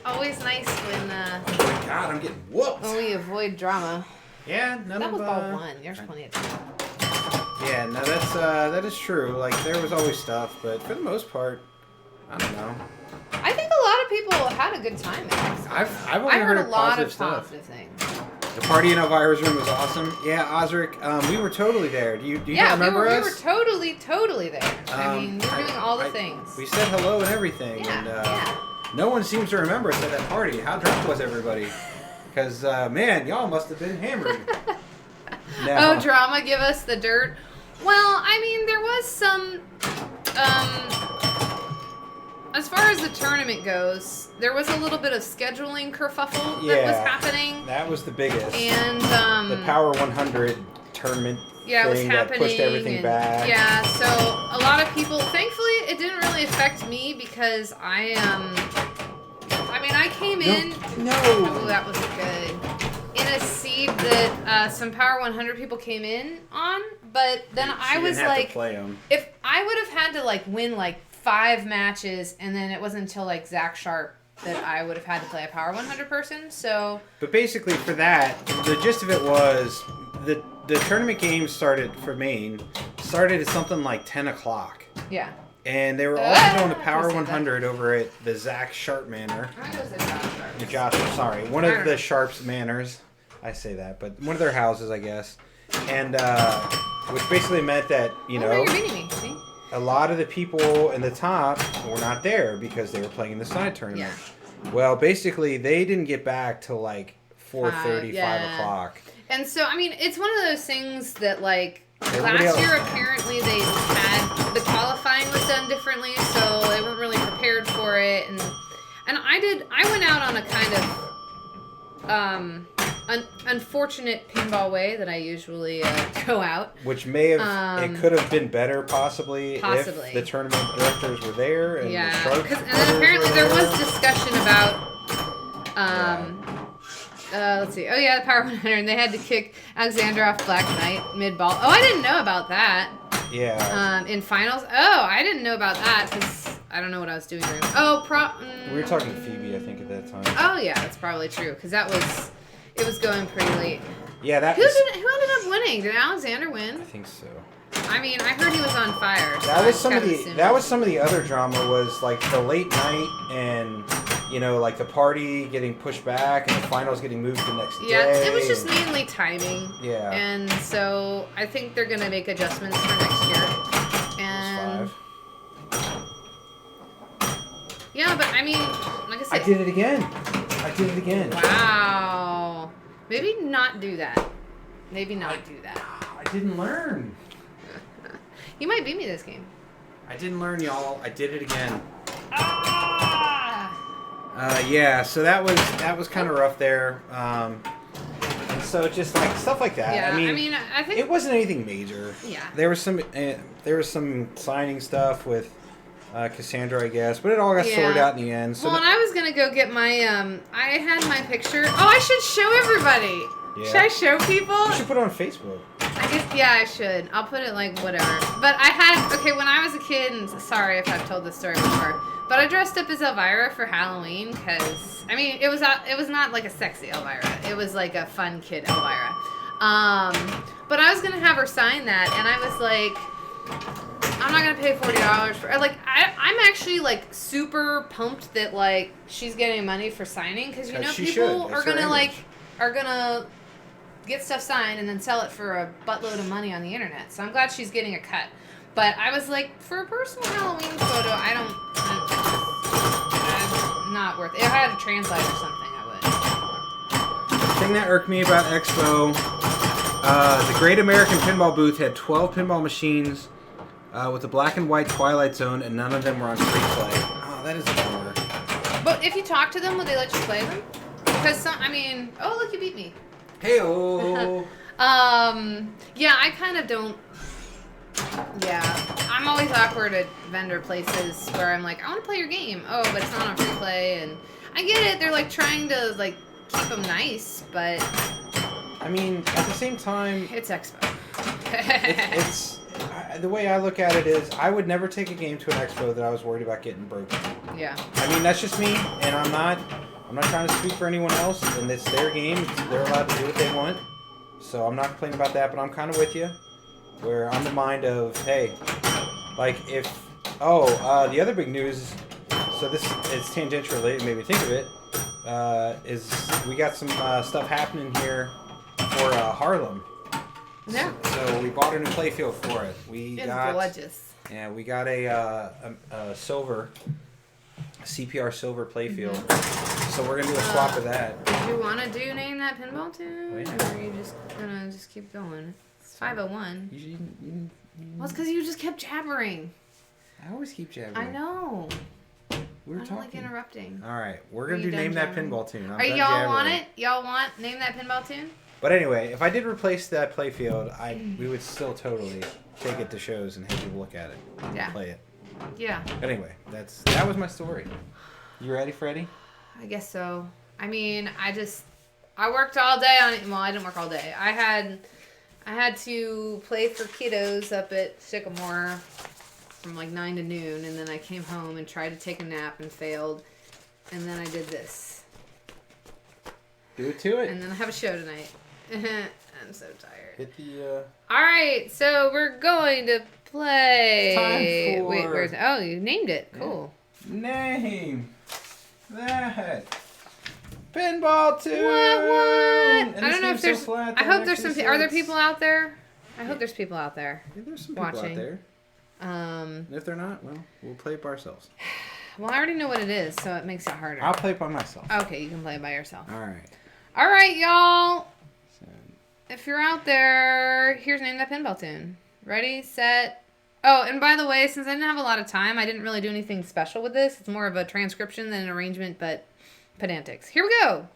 Always nice when. Oh my God, I'm getting whooped. When we avoid drama. Yeah, that was ball 1. There's plenty of time. Yeah, no, that is true. Like there was always stuff, but for the most part, I don't know. I think a lot of people had a good time. I've only heard a lot of stuff. positive things. The party in Elvira's room was awesome. Yeah, Osric, we were totally there. Do you remember us? We were totally there. I mean, we were doing all the things. We said hello and everything. Yeah, no one seems to remember us at that party. How drunk was everybody? Because, man, y'all must have been hammered. No. Oh, drama, give us the dirt. Well, I mean, there was some... as far as the tournament goes, there was a little bit of scheduling kerfuffle that was happening. That was the biggest. And the Power 100 tournament thing that pushed everything back. Yeah, so a lot of people, thankfully, it didn't really affect me because I I came in. No. Oh, that was good. In a seed that some Power 100 people came in on, but then I was like, if I would have had to like win like 5 matches, and then it wasn't until like Zach Sharp that I would have had to play a Power 100 person. So. But basically, for that, the gist of it was the tournament game started for Maine started at something like 10 o'clock. Yeah. And they were all doing the Power 100 over at the Zach Sharp Manor. Josh, sorry. One of the Sharps Manors. I say that, but one of their houses, I guess. And, which basically meant that, you know, you're beating me. See? A lot of the people in the top were not there because they were playing in the side tournament. Yeah. Well, basically, they didn't get back till like 4:30, 5 o'clock. And so, I mean, it's one of those things that, like, last year, apparently, they had the qualifying was done differently, so they weren't really prepared for it. And I went out on a kind of unfortunate pinball way that I usually go out. Which may have, it could have been better, possibly, if the tournament directors were there. And yeah, the and then apparently there was discussion about, let's see. Oh, yeah, the Power 100. And they had to kick Alexander off Black Knight mid-ball. Oh, I didn't know about that. Yeah. In finals. Oh, I didn't know about that because I don't know what I was doing during. Oh, we were talking to Phoebe, I think, at that time. Oh, yeah, that's probably true because it was going pretty late. Yeah, who ended up winning? Did Alexander win? I think so. I mean, I heard he was on fire. So that was some of the other drama was like the late night and like the party getting pushed back and the finals getting moved the next day. Yeah, it was just mainly timing. Yeah. And so I think they're gonna make adjustments for next year. And yeah, but I mean, like I said, I did it again. Wow. Maybe not do that. Maybe not do that. I didn't learn. You might beat me this game. I didn't learn, y'all. I did it again. Ah! Yeah, so that was kind of rough there. And so just like stuff like that. Yeah, I mean, I think it wasn't anything major. Yeah. There was some signing stuff with Cassandra, I guess, but it all got sorted out in the end. So well, and I was gonna go get my I had my picture. Oh, I should show everybody. Yeah. Should I show people? You should put it on Facebook. I guess, yeah, I should. I'll put it like whatever. But when I was a kid, and sorry if I've told this story before, but I dressed up as Elvira for Halloween because, I mean, it was not like a sexy Elvira. It was like a fun kid Elvira. But I was going to have her sign that, and I was like, I'm not going to pay $40 for it. Like, I'm actually, like, super pumped that, like, she's getting money for signing because, people are going to get stuff signed and then sell it for a buttload of money on the internet. So I'm glad she's getting a cut. But I was like, for a personal Halloween photo, not worth it. If I had to translate or something, I would. The thing that irked me about Expo, the Great American Pinball booth had 12 pinball machines with a black and white Twilight Zone, and none of them were on free play. Oh, that is a bummer. But if you talk to them, would they let you play them? Because oh, look, you beat me. Hey-oh. Yeah, I kind of don't. Yeah, I'm always awkward at vendor places where I'm like, I want to play your game. Oh, but it's not on free play, and I get it. They're like trying to like keep them nice, but I mean, at the same time, it's Expo. it's the way I look at it is I would never take a game to an Expo that I was worried about getting broken. Yeah. I mean, that's just me, and I'm not trying to speak for anyone else, and it's their game. They're allowed to do what they want. So I'm not complaining about that, but I'm kind of with you. Where I'm the mind of, hey, like if, the other big news, so this is tangential related, made me think of it, is we got some stuff happening here for Harlem. Yeah. So we bought a new playfield for it. It's gorgeous. Yeah, we got a silver, CPR silver playfield. Mm-hmm. So we're gonna do a swap of that. Do you want to name that pinball tune? Oh, yeah. Or are you just gonna keep going? It's 501. Well, it's because you just kept jabbering. I always keep jabbering. I know. We were talking. Like interrupting. All right, we're gonna do name jabbering? That pinball tune. Are y'all want it? Y'all want name that pinball tune? But anyway, if I did replace that playfield, we would still totally take it to shows and have people look at it. Yeah. Play it. Yeah. But anyway, that was my story. You ready, Freddie? I guess so. I mean, I worked all day on it. Well, I didn't work all day. I had to play for kiddos up at Sycamore from like 9 to noon, and then I came home and tried to take a nap and failed, and then I did this. Do it to it. And then I have a show tonight. I'm so tired. Hit the. All right, so we're going to play. Time for. Wait, where's? Oh, you named it. Cool. Name that pinball tune. What? And I don't know if there's. So flat I that hope there's some. actually Are there sits. people out there? I hope there's people out there. Yeah, there's some people watching. out there. And if they're not, well, we'll play it by ourselves. Well, I already know what it is, so it makes it harder. I'll play it by myself. Okay, you can play it by yourself. All right. All right, y'all. So, If you're out there, here's Name That Pinball Tune. Ready, set. Oh, and by the way, since I didn't have a lot of time, I didn't really do anything special with this. It's more of a transcription than an arrangement, but pedantics. Here we go.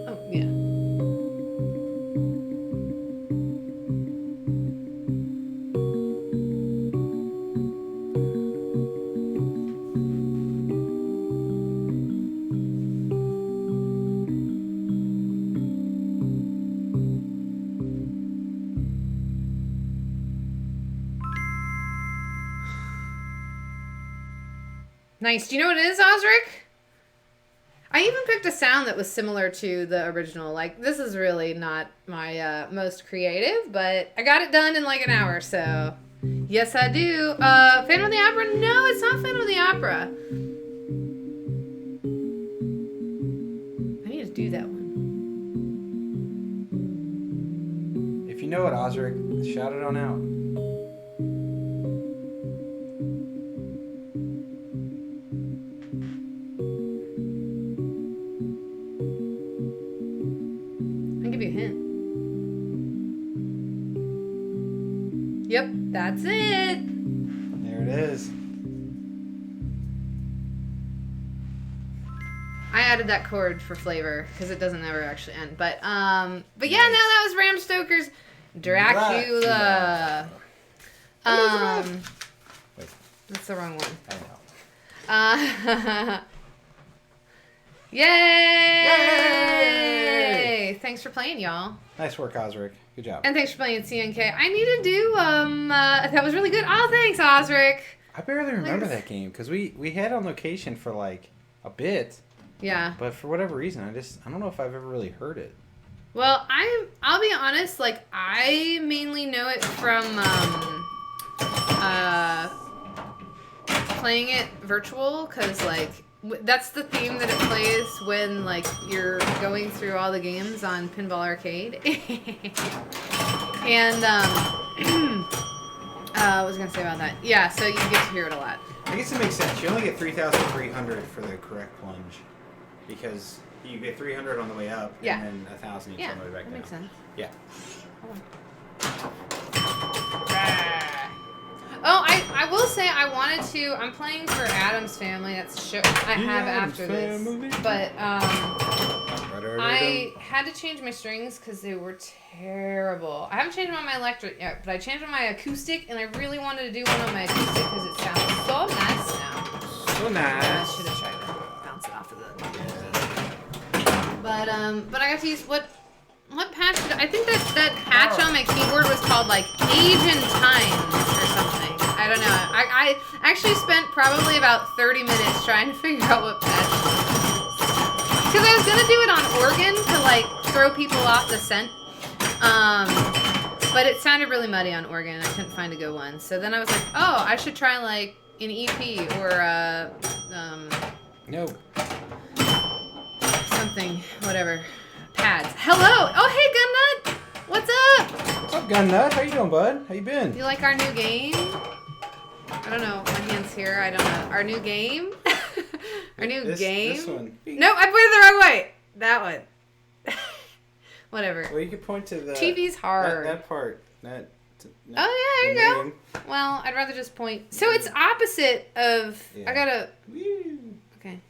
Oh, yeah. Nice. Do you know what it is, Osric? I even picked a sound that was similar to the original. Like, this is really not my most creative, but I got it done in like an hour, so yes, I do. Phantom of the Opera? No, it's not Phantom of the Opera. I need to do that one. if you know it, Osric, shout it on out. I'll give you a hint. Yep, that's it. There it is. I added that chord for flavor because it doesn't ever actually end. But yeah, now that was Bram Stoker's Dracula. Wait, That's the wrong one. I know. Yay! Yay! Thanks for playing, y'all. Nice work, Osric. Good job. And thanks for playing CNK. I need to do that was really good. Oh, thanks, Osric. I barely remember Thanks. that game because we had on location for like a bit, Yeah. but for whatever reason, I don't know if I've ever really heard it. Well, I'll be honest, like, I mainly know it from playing it virtual, because, like, that's the theme that it plays when, like, you're going through all the games on Pinball Arcade. And, what was I going to say about that? Yeah, so you get to hear it a lot. I guess it makes sense. You only get 3,300 for the correct plunge because you get 300 on the way up Yeah. and then 1,000 each Yeah, on the way back that down. makes sense. Yeah. Oh, I will say I wanted to. I'm playing for Adam's Family. That's a show I have Addams after this. Family. But I had to change my strings because they were terrible. I haven't changed them on my electric yet, but I changed on my acoustic, and I really wanted to do one on my acoustic because it sounds so nice now. So I nice. should have tried to bounce it off of the. But I got to use what patch? I think that patch on my keyboard was called like Age and Times or something. I don't know. I actually spent probably about 30 minutes trying to figure out what patch. Because I was gonna do it on organ to like throw people off the scent. But it sounded really muddy on organ and I couldn't find a good one. So then I was like, oh, I should try like an EP or No. something, whatever. Pads. Hello! Oh, hey, Gunnut! What's up? What's up, Gun Nut? How you doing, bud? How you been? You like our new game? I don't know. My hand's here. I don't know. Our new game? Our new game? This one. No, I put it the wrong way. That one. Whatever. Well, you could point to the... TV's hard. That part. Oh, yeah, there you go. name. Well, I'd rather just point. So it's opposite of... Yeah. I gotta... Woo. Okay.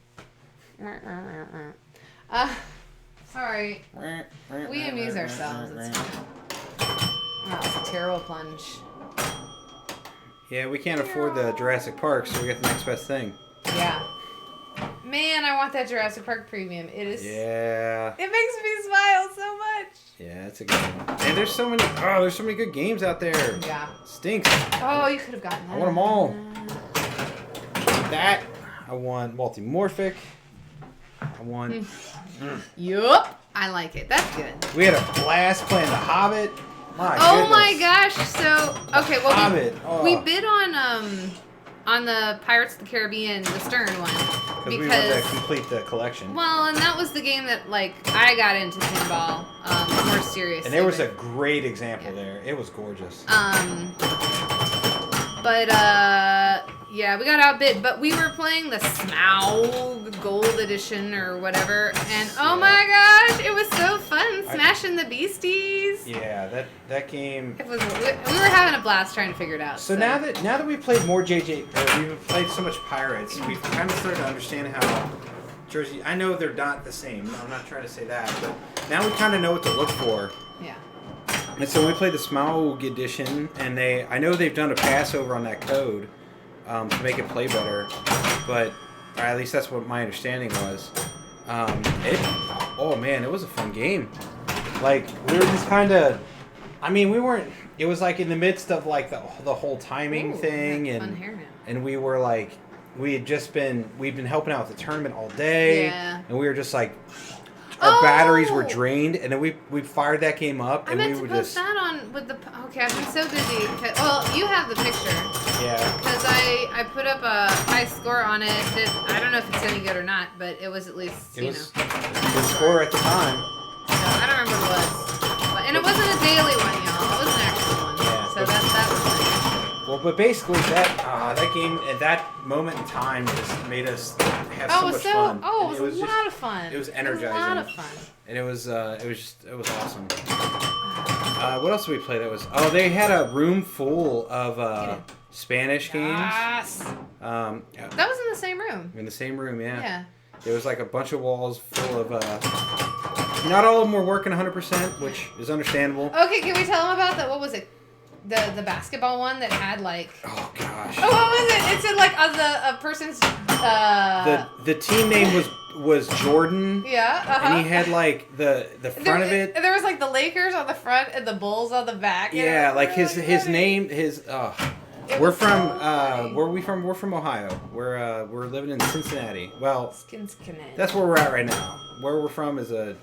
Sorry. We amuse ourselves. It's fine. Wow, it's a terrible plunge. Yeah, we can't afford the Jurassic Park, so we get the next best thing. Yeah. Man, I want that Jurassic Park premium. It is. Yeah. It makes me smile so much. Yeah, it's a good one. And there's so many. Oh, there's so many good games out there. Yeah. Stinks. Oh, you could have gotten that. I want them all. That. I want Multimorphic. I want. Yup. I like it. That's good. We had a blast playing The Hobbit. My Oh goodness. my gosh! So okay, well Hobbit. we bid on the Pirates of the Caribbean, the Stern one, we wanted to complete the collection. Well, and that was the game that like I got into pinball more seriously. And there was a great example there. It was gorgeous. But yeah, we got outbid. But we were playing the Smaug Gold Edition or whatever, and oh my gosh, it was so fun smashing the beasties. Yeah, that game. It was. We were having a blast trying to figure it out. So now that we've played more we've played so much Pirates, we've kind of started to understand how Jersey. I know they're not the same. I'm not trying to say that, but now we kind of know what to look for. Yeah. And so we played the Smaug edition, and I know they've done a passover on that code to make it play better, but or at least that's what my understanding was. Oh man, it was a fun game. Like we were just kind of, I mean, we weren't. It was like in the midst of like the whole timing thing, and we were like, we've been helping out with the tournament all day, and we were just like. Our batteries were drained, and then we fired that game up, and we were just. I meant to post that on with the. Okay, I've been so busy. Well, you have the picture. Yeah. Because I put up a high score on it. That I don't know if it's any good or not, but it was at least It was a good score at the time. So I don't remember what it was, and it wasn't a daily one, y'all. It was an actual one. Yeah. So that was nice. Well, but basically that game at that moment in time just made us have so much fun. Oh, it was a lot of fun. It was energizing. It was a lot of fun. And it was awesome. What else did we play that was? Oh, they had a room full of Spanish games. Yes. That was in the same room. In the same room, yeah. Yeah. There was like a bunch of walls full of. Not all of them were working 100%, which is understandable. Okay, can we tell them about that? What was it? The basketball one that had like. Oh gosh. Oh, what was it? It said like on a person's. The team name was Jordan. Yeah. And he had like the front of it. There was like the Lakers on the front and the Bulls on the back. Yeah, like his name We're from so where are we from? We're from Ohio. We're living in Cincinnati. Well, Cincinnati. That's where we're at right now. Where we're from is a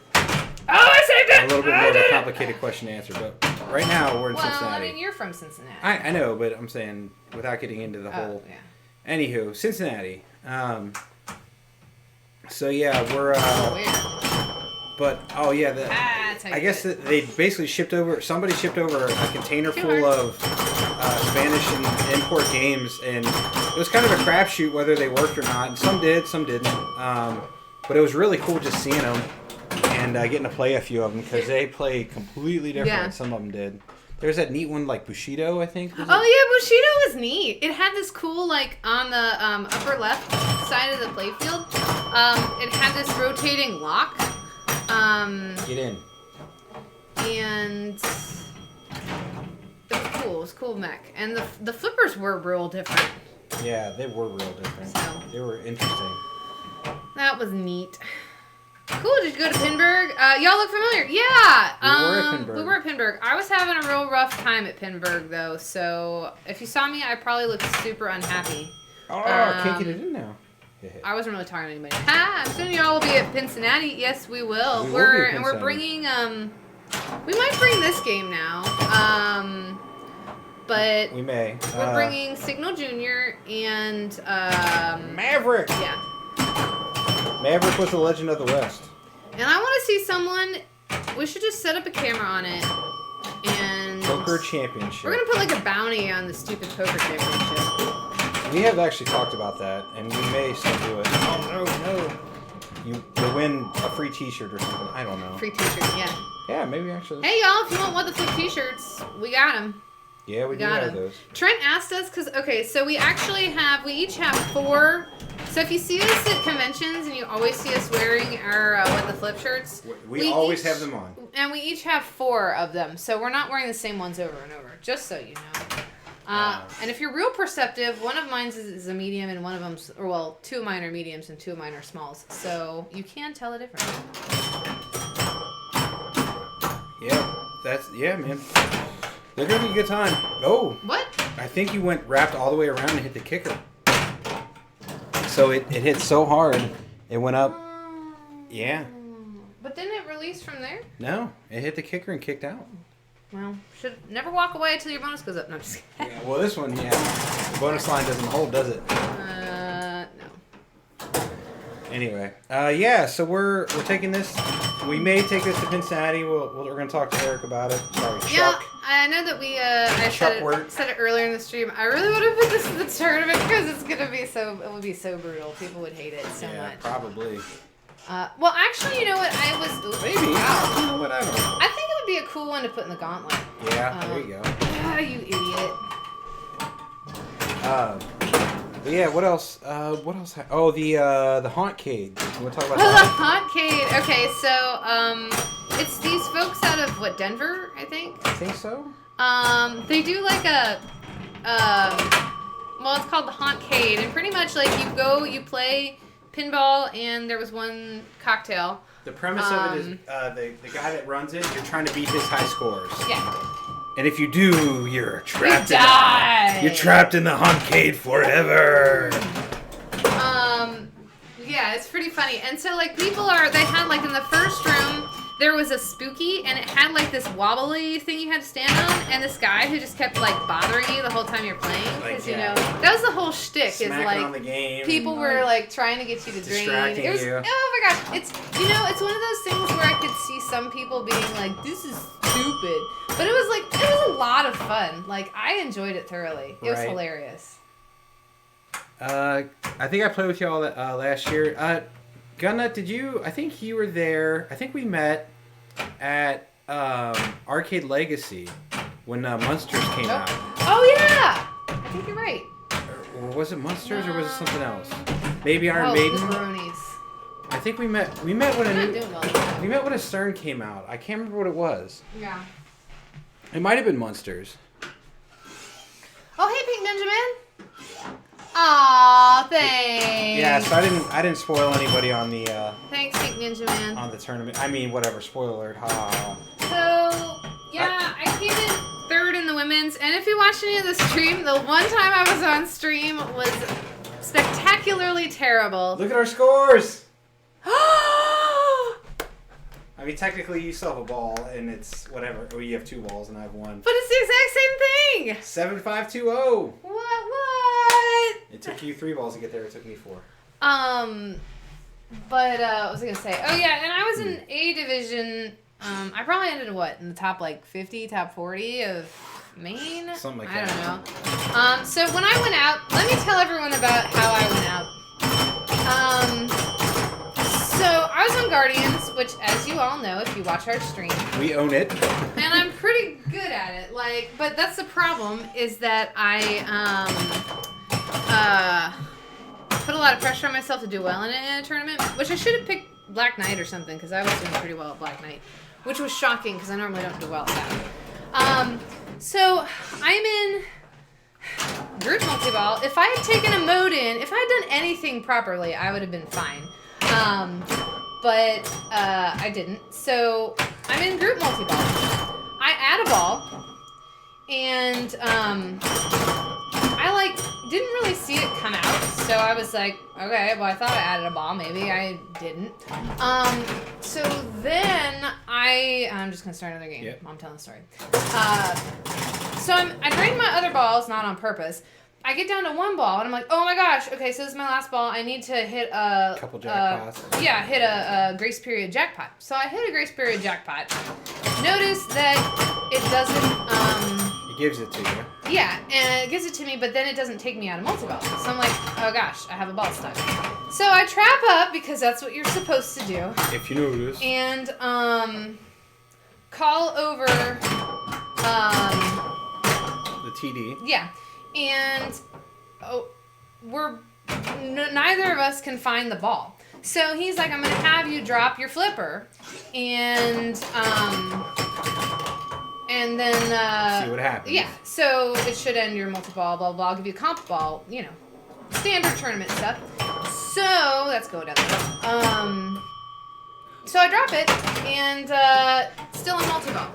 little bit more of a complicated question to answer, but right now we're in Cincinnati. Well, I mean, you're from Cincinnati. I know, but I'm saying without getting into the whole. Yeah. Anywho, Cincinnati. So yeah, we're. But I guess they basically shipped over. Somebody shipped over a container full of Spanish and import games, and it was kind of a crapshoot whether they worked or not. And some did, some didn't. But it was really cool just seeing them and getting to play a few of them because they play completely different. Yeah. Some of them did. There's that neat one like Bushido, I think. Oh yeah, Bushido was neat. It had this cool like on the upper left side of the playfield. It had this rotating lock. Get in. And it was cool. It was cool mech. And the flippers were real different. Yeah, they were real different. So, they were interesting. That was neat. Cool. Did you go to Pinburg? Y'all look familiar. Yeah. We were at Pinburg. I was having a real rough time at Pinburg though. So if you saw me, I probably looked super unhappy. Oh, can't get it in now. I wasn't really talking to anybody. Soon y'all will be at Cincinnati. Yes, we will. We're bringing we might bring this game now. But we may. We're bringing Signal Junior and Maverick. Yeah. Maverick was the Legend of the West. And I want to see someone. We should just set up a camera on it and Poker Championship. We're gonna put like a bounty on the stupid Poker Championship. We have actually talked about that, and we may still do it. Oh no! You win a free T-shirt or something. I don't know. Free T-shirt, yeah. Yeah, maybe actually. Hey y'all, if you want one of the free T-shirts, we got them. Yeah, we do got have 'em. those. Trent asked us because so we each have 4. So if you see us at conventions and you always see us wearing our What the Flip shirts, We always have them on. and we each have 4 of them. So we're not wearing the same ones over and over, just so you know. And if you're real perceptive, one of mine is a medium and one of them's, 2 of mine are mediums and 2 of mine are smalls. So you can tell the difference. Yeah, man. They're gonna be a good time. Oh. What? I think you wrapped all the way around and hit the kicker. So it hit so hard, it went up. Yeah. But didn't it release from there? No, it hit the kicker and kicked out. Well, should never walk away until your bonus goes up. No, I'm just kidding. Yeah, well, this one, bonus line doesn't hold, does it? No. Anyway, so we're taking this. We may take this to Cincinnati. We're gonna talk to Eric about it. Sorry, Chuck. Yeah, I know that we I said it earlier in the stream. I really want to put this in the tournament because it would be so brutal. People would hate it so much. Probably. Well, actually, you know what? Maybe. Wow. You know what? I don't know. I think it would be a cool one to put in the gauntlet. Yeah, there you go. Ah, you idiot. But yeah, what else? The Hauntcade. You want to talk about The that? Hauntcade. Okay, so it's these folks out of Denver, I think. I think so. They do like it's called the Hauntcade, and pretty much like you play pinball, and there was one cocktail. The premise of it is the guy that runs it, you're trying to beat his high scores. Yeah. And if you do, you're trapped. You're trapped in the Hauntcade forever. Yeah, it's pretty funny. And so like they had like in the first room there was a spooky, and it had like this wobbly thing you had to stand on, and this guy who just kept like bothering you the whole time you're playing, because that was the whole shtick. Smacking is like on the game, people were like trying to get you to drain. Distracting you. Oh my gosh, it's it's one of those things where I could see some people being like, this is stupid, but it was a lot of fun. Like I enjoyed it thoroughly. It was hilarious. I think I played with y'all last year. Gunnut, did you? I think you were there. I think we met at Arcade Legacy when Munsters came out. Oh yeah, I think you're right. Or was it Munsters or was it something else? Maybe Iron Maiden. I think we met when a Stern came out. I can't remember what it was. Yeah. It might have been Munsters. Oh hey, Pink Ninja Man. Aw, thanks. Yeah, so I didn't spoil anybody on the thanks, Pink Ninja Man. on the tournament. I mean, whatever, spoiler alert. Ha. So yeah, I came in 3rd in the women's, and if you watched any of the stream, the one time I was on stream was spectacularly terrible. Look at our scores. I mean, technically, you still have a ball, and it's whatever. Oh, you have 2 balls, and I have 1. But it's the exact same thing. 7-5-2-0. What? It took you 3 balls to get there. It took me 4. But what was I gonna say? Oh yeah, and I was in A division. I probably ended in the top 50, top 40 of Maine. Something like that. that. I don't know. So when I went out, let me tell everyone about how I went out. So I was on Guardians, which, as you all know, if you watch our stream, we own it, and I'm pretty good at it. But that's the problem is that I put a lot of pressure on myself to do well in a tournament, which I should have picked Black Knight or something, because I was doing pretty well at Black Knight, which was shocking because I normally don't do well at that. So I'm in group multi-ball. If I had taken a mode if I had done anything properly, I would have been fine. But I didn't. So I'm in group multi-ball. I add a ball, and I didn't really see it come out. So I was like, okay, well I thought I added a ball. Maybe I didn't. So then I'm just gonna start another game. Yep. I'm telling the story. So I drained my other balls, not on purpose. I get down to 1 ball, and I'm like, oh my gosh, okay, so this is my last ball. I need to hit a... couple jackpots. Hit a grace period jackpot. So I hit a grace period jackpot. Notice that it doesn't... It gives it to you. Yeah, and it gives it to me, but then it doesn't take me out of multi-ball. So I'm like, oh gosh, I have a ball stuck. So I trap up, because that's what you're supposed to do. If you notice. And, call over... the TD. Yeah, and neither of us can find the ball. So he's like, I'm going to have you drop your flipper, and then see what happens. Yeah, so it should end your multi-ball, blah, blah, I'll give you a comp ball, standard tournament stuff. So, let's go down there. So I drop it, and still a multi-ball.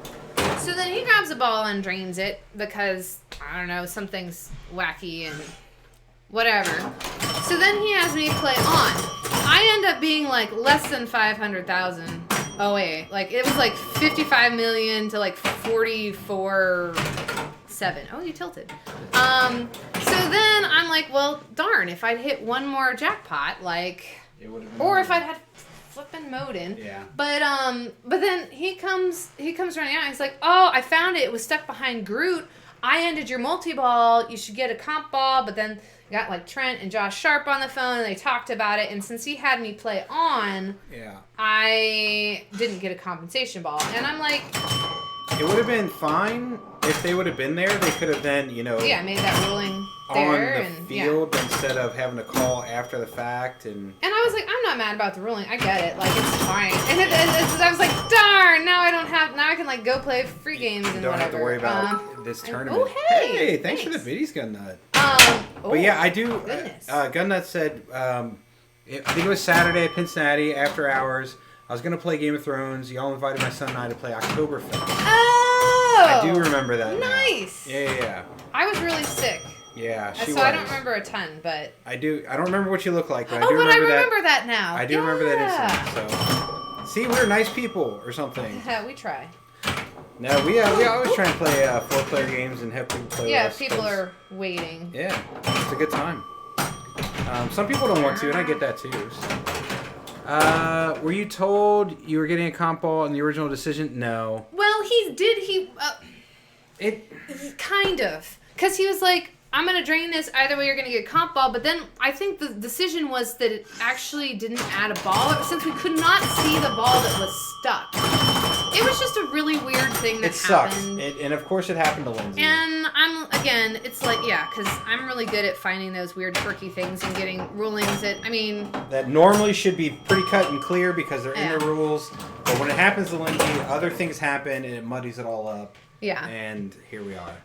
So then he grabs the ball and drains it, because, I don't know, something's wacky and whatever. So then he has me play on. I end up being like less than 500,000. Oh wait, like it was like 55 million to like 44.7. Oh, you tilted. So then I'm like, well, darn, if I'd hit one more jackpot, like, or if I'd had flipping Modin. Yeah. But then he comes running out. And he's like, oh, I found it. It was stuck behind Groot. I ended your multi-ball. You should get a comp ball. But then got like Trent and Josh Sharp on the phone, and they talked about it. And since he had me play on, I didn't get a compensation ball. And I'm like, it would have been fine if they would have been there. They could have then, made that ruling there on the field instead of having to call after the fact. And I was like, I'm not mad about the ruling. I get it. Like, it's fine. And I was like, darn, now I can like go play free games and don't whatever. have to worry about this tournament. Oh, hey, thanks for the biddies, Gun Nut. But yeah, I do. Goodness. Gun Nut said, I think it was Saturday at Cincinnati after hours. I was going to play Game of Thrones. Y'all invited my son and I to play Oktoberfest. Oh! I do remember that. Nice. Now. Yeah. I was really sick. Yeah, she was. So I don't remember a ton, but... I don't remember what you look like, but I do but remember that. I remember that now. I do remember that incident, so... See, we're nice people or something. We try. No, we always try and play 4-player games and have people play with us. Yeah, people are waiting. Yeah, it's a good time. Some people don't want to, and I get that too. So. Were you told you were getting a comp ball in the original decision? No. Well, kind of. Because he was like, I'm going to drain this. Either way, you're going to get a comp ball. But then I think the decision was that it actually didn't add a ball. Since we could not see the ball that was stuck. It was just a really weird thing that happened. It sucks. And of course it happened to Lindsay. And it's like, because I'm really good at finding those weird quirky things and getting rulings that normally should be pretty cut and clear because they're in the rules. But when it happens to Lindsay, other things happen and it muddies it all up. Yeah. And here we are.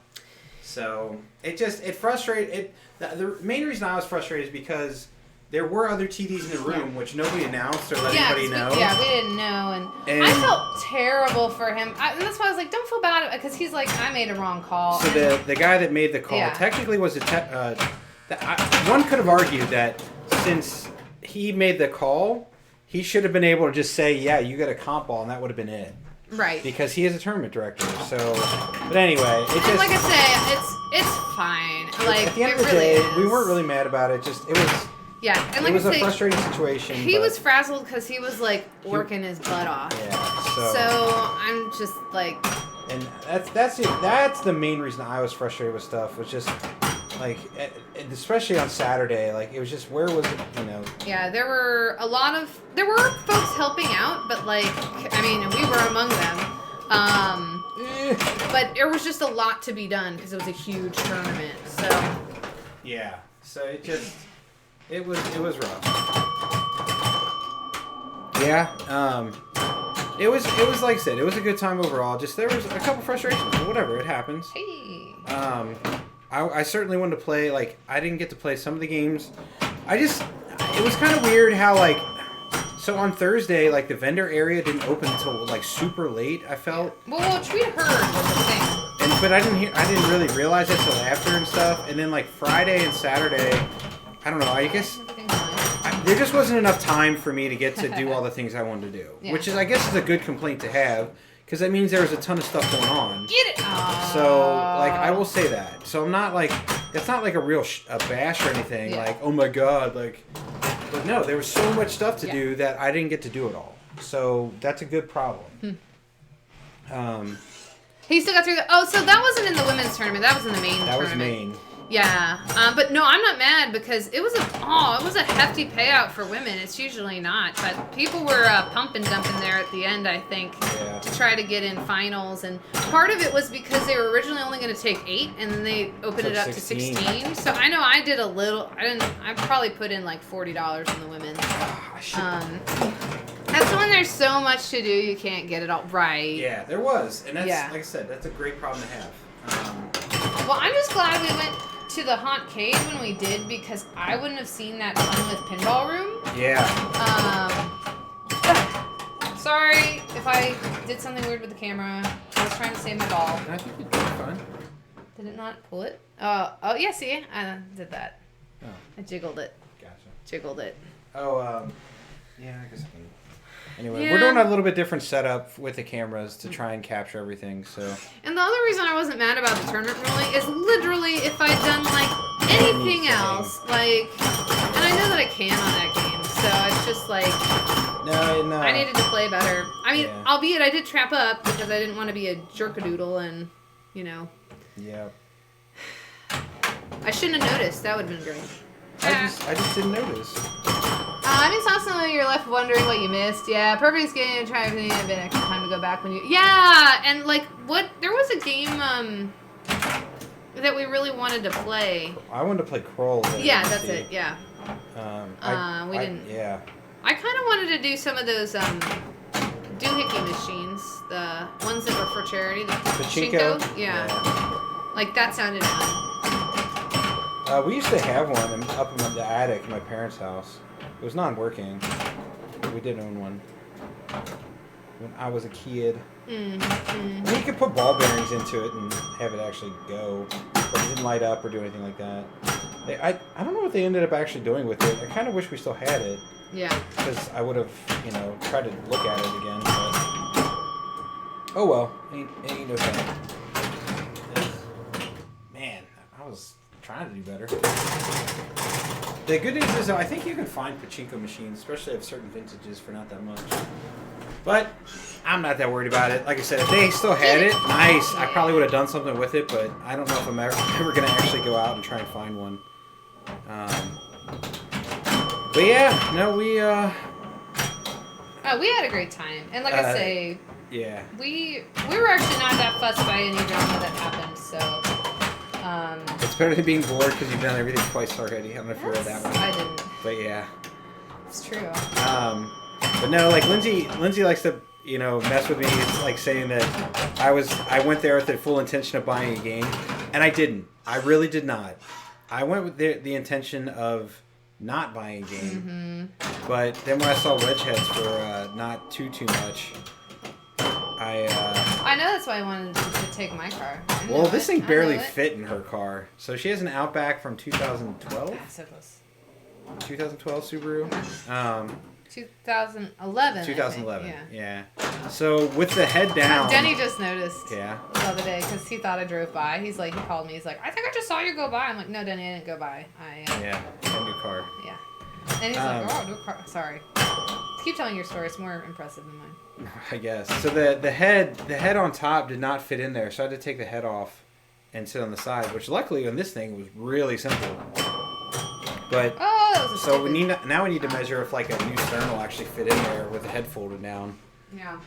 So it frustrated. The main reason I was frustrated is because there were other TDs in the room, which nobody announced or let anybody know. We didn't know, and I felt terrible for him. And that's why I was like, don't feel bad, because he's like, I made a wrong call. So the guy that made the call technically was one could have argued that since he made the call, he should have been able to just say, yeah, you got a comp ball, and that would have been it. Right. Because he is a tournament director. So, but anyway, it just... like I say, it's fine. Like, at the end of the day, we weren't really mad about it. Just, it was... Yeah, and like it was a frustrating situation. He was frazzled because he was like working his butt off. Yeah, so I'm just like... And that's the main reason I was frustrated with stuff, was just... Like, especially on Saturday, like, it was just, where was it, Yeah, there were folks helping out, but, like, we were among them. But there was just a lot to be done, because it was a huge tournament, so. Yeah, so it was rough. Yeah, it was like I said, it was a good time overall, just there was a couple frustrations, but whatever, it happens. Hey. I certainly wanted to play, like, I didn't get to play some of the games. It was kind of weird how, like, so on Thursday, like, the vendor area didn't open until, like, super late, I felt. Well, we heard was the thing. But I didn't really realize that till after and stuff. And then, like, Friday and Saturday, I don't know, I guess, there just wasn't enough time for me to get to do all the things I wanted to do. Yeah. Which is, I guess, is a good complaint to have. Because that means there was a ton of stuff going on. Get it! So, like, I will say that. So I'm not, like, it's not like a real a bash or anything. Yeah. Like, oh my god, like... But no, there was so much stuff to do that I didn't get to do it all. So that's a good problem. He still got through so that wasn't in the women's tournament. That was in the main tournament. That was main. Yeah, but no, I'm not mad because it was a hefty payout for women. It's usually not, but people were pumping dumping there at the end, I think, to try to get in finals. And part of it was because they were originally only going to take 8, and then they opened it up to 16. So I know I did a little. I probably put in like $40 in the women's. That's when there's so much to do, you can't get it all right. Yeah, there was, and that's like I said, that's a great problem to have. Well, I'm just glad we went to the Haunt Cave when we did because I wouldn't have seen that fun with Pinball Room. Yeah. Sorry if I did something weird with the camera. I was trying to save my ball. I think you did fine. Did it not pull it? Oh yeah, see? I did that. Oh. I jiggled it. Gotcha. Jiggled it. Oh, yeah, I guess I can. Anyway, we're doing a little bit different setup with the cameras to try and capture everything, so. And the other reason I wasn't mad about the tournament ruling is literally if I'd done, like, anything else, like, and I know that I can on that game, so it's just like, No. I needed to play better. I mean, albeit I did trap up because I didn't want to be a jerkadoodle and, you know. Yeah. I shouldn't have noticed. That would have been great. I just didn't notice. I mean, constantly you're left wondering what you missed. Yeah, perfect game. Try everything. A bit extra time to go back when you. Yeah, and like what? There was a game that we really wanted to play. I wanted to play Kroll. Yeah, that's it. Yeah. We didn't. Yeah. I kind of wanted to do some of those doohickey machines, the ones that were for charity. The Pachinko. Yeah. Like that sounded fun. We used to have one up in the attic in my parents' house. It was non-working. We did own one when I was a kid. Mm-hmm. And you could put ball bearings into it and have it actually go, but it didn't light up or do anything like that. I don't know what they ended up actually doing with it. I kind of wish we still had it. Yeah. Because I would have, tried to look at it again. But oh well, ain't no thing. Man, I was trying to do better. The good news is, though, I think you can find pachinko machines, especially of certain vintages, for not that much. But I'm not that worried about it. Like I said, if they still had it, nice. I probably would have done something with it, but I don't know if I'm ever going to actually go out and try and find one. But yeah, no, we had a great time, and like I say, yeah, we were actually not that fussed by any drama that happened, so. It's better than being bored because you've done everything twice already. I don't know if you read that one. I didn't. But yeah. It's true. But no, like Lindsay likes to, mess with me. It's like saying that I went there with the full intention of buying a game, and I didn't. I really did not. I went with the intention of not buying a game, but then when I saw wedge heads for not too much, I know that's why I wanted to take my car. Well, this thing barely fit in her car. So she has an Outback from 2012. So close. 2012 Subaru. 2011. 2011. Yeah. So with the head down. Denny just noticed. Yeah. The other day because he thought I drove by. He called me. He's like, I think I just saw you go by. I'm like, no, Denny, I didn't go by. Yeah. A new car. Yeah. And he's like, oh, new car. Sorry. Keep telling your story. It's more impressive than mine. I guess. So the head on top did not fit in there, so I had to take the head off and sit on the side, which luckily on this thing was really simple. But so we need to measure if like a new stern will actually fit in there with the head folded down. Yeah.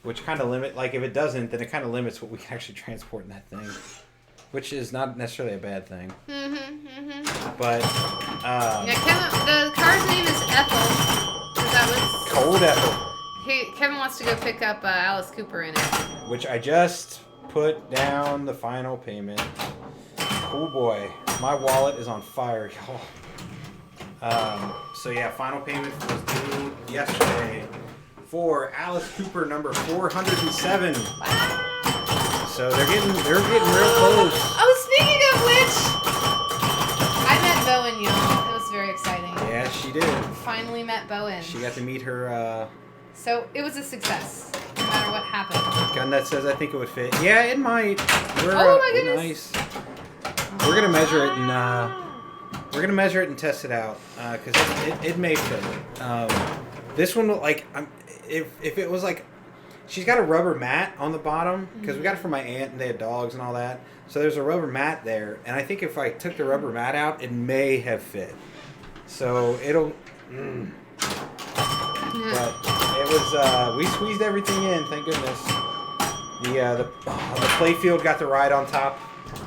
Which kind of limit, like if it doesn't, then it kind of limits what we can actually transport in that thing, which is not necessarily a bad thing. But yeah, Kevin, the car's name is Ethel. That was Cold Ethel. Kevin wants to go pick up Alice Cooper in it. Which I just put down the final payment. Oh boy, my wallet is on fire, y'all. So yeah, final payment was due yesterday for Alice Cooper number 407. Wow. So they're getting real close. Oh, speaking of which, I met Bowen, y'all. It was very exciting. Yeah, she did. Finally met Bowen. She got to meet her. So it was a success, no matter what happened. Gun that says I think it would fit. Yeah, it might. Oh my goodness. Nice. We're gonna measure it and test it out because it may fit. This one, like, if it was like, she's got a rubber mat on the bottom because we got it from my aunt and they had dogs and all that. So there's a rubber mat there, and I think if I took the rubber mat out, it may have fit. So it'll. But it was. We squeezed everything in. Thank goodness. The play field got to ride on top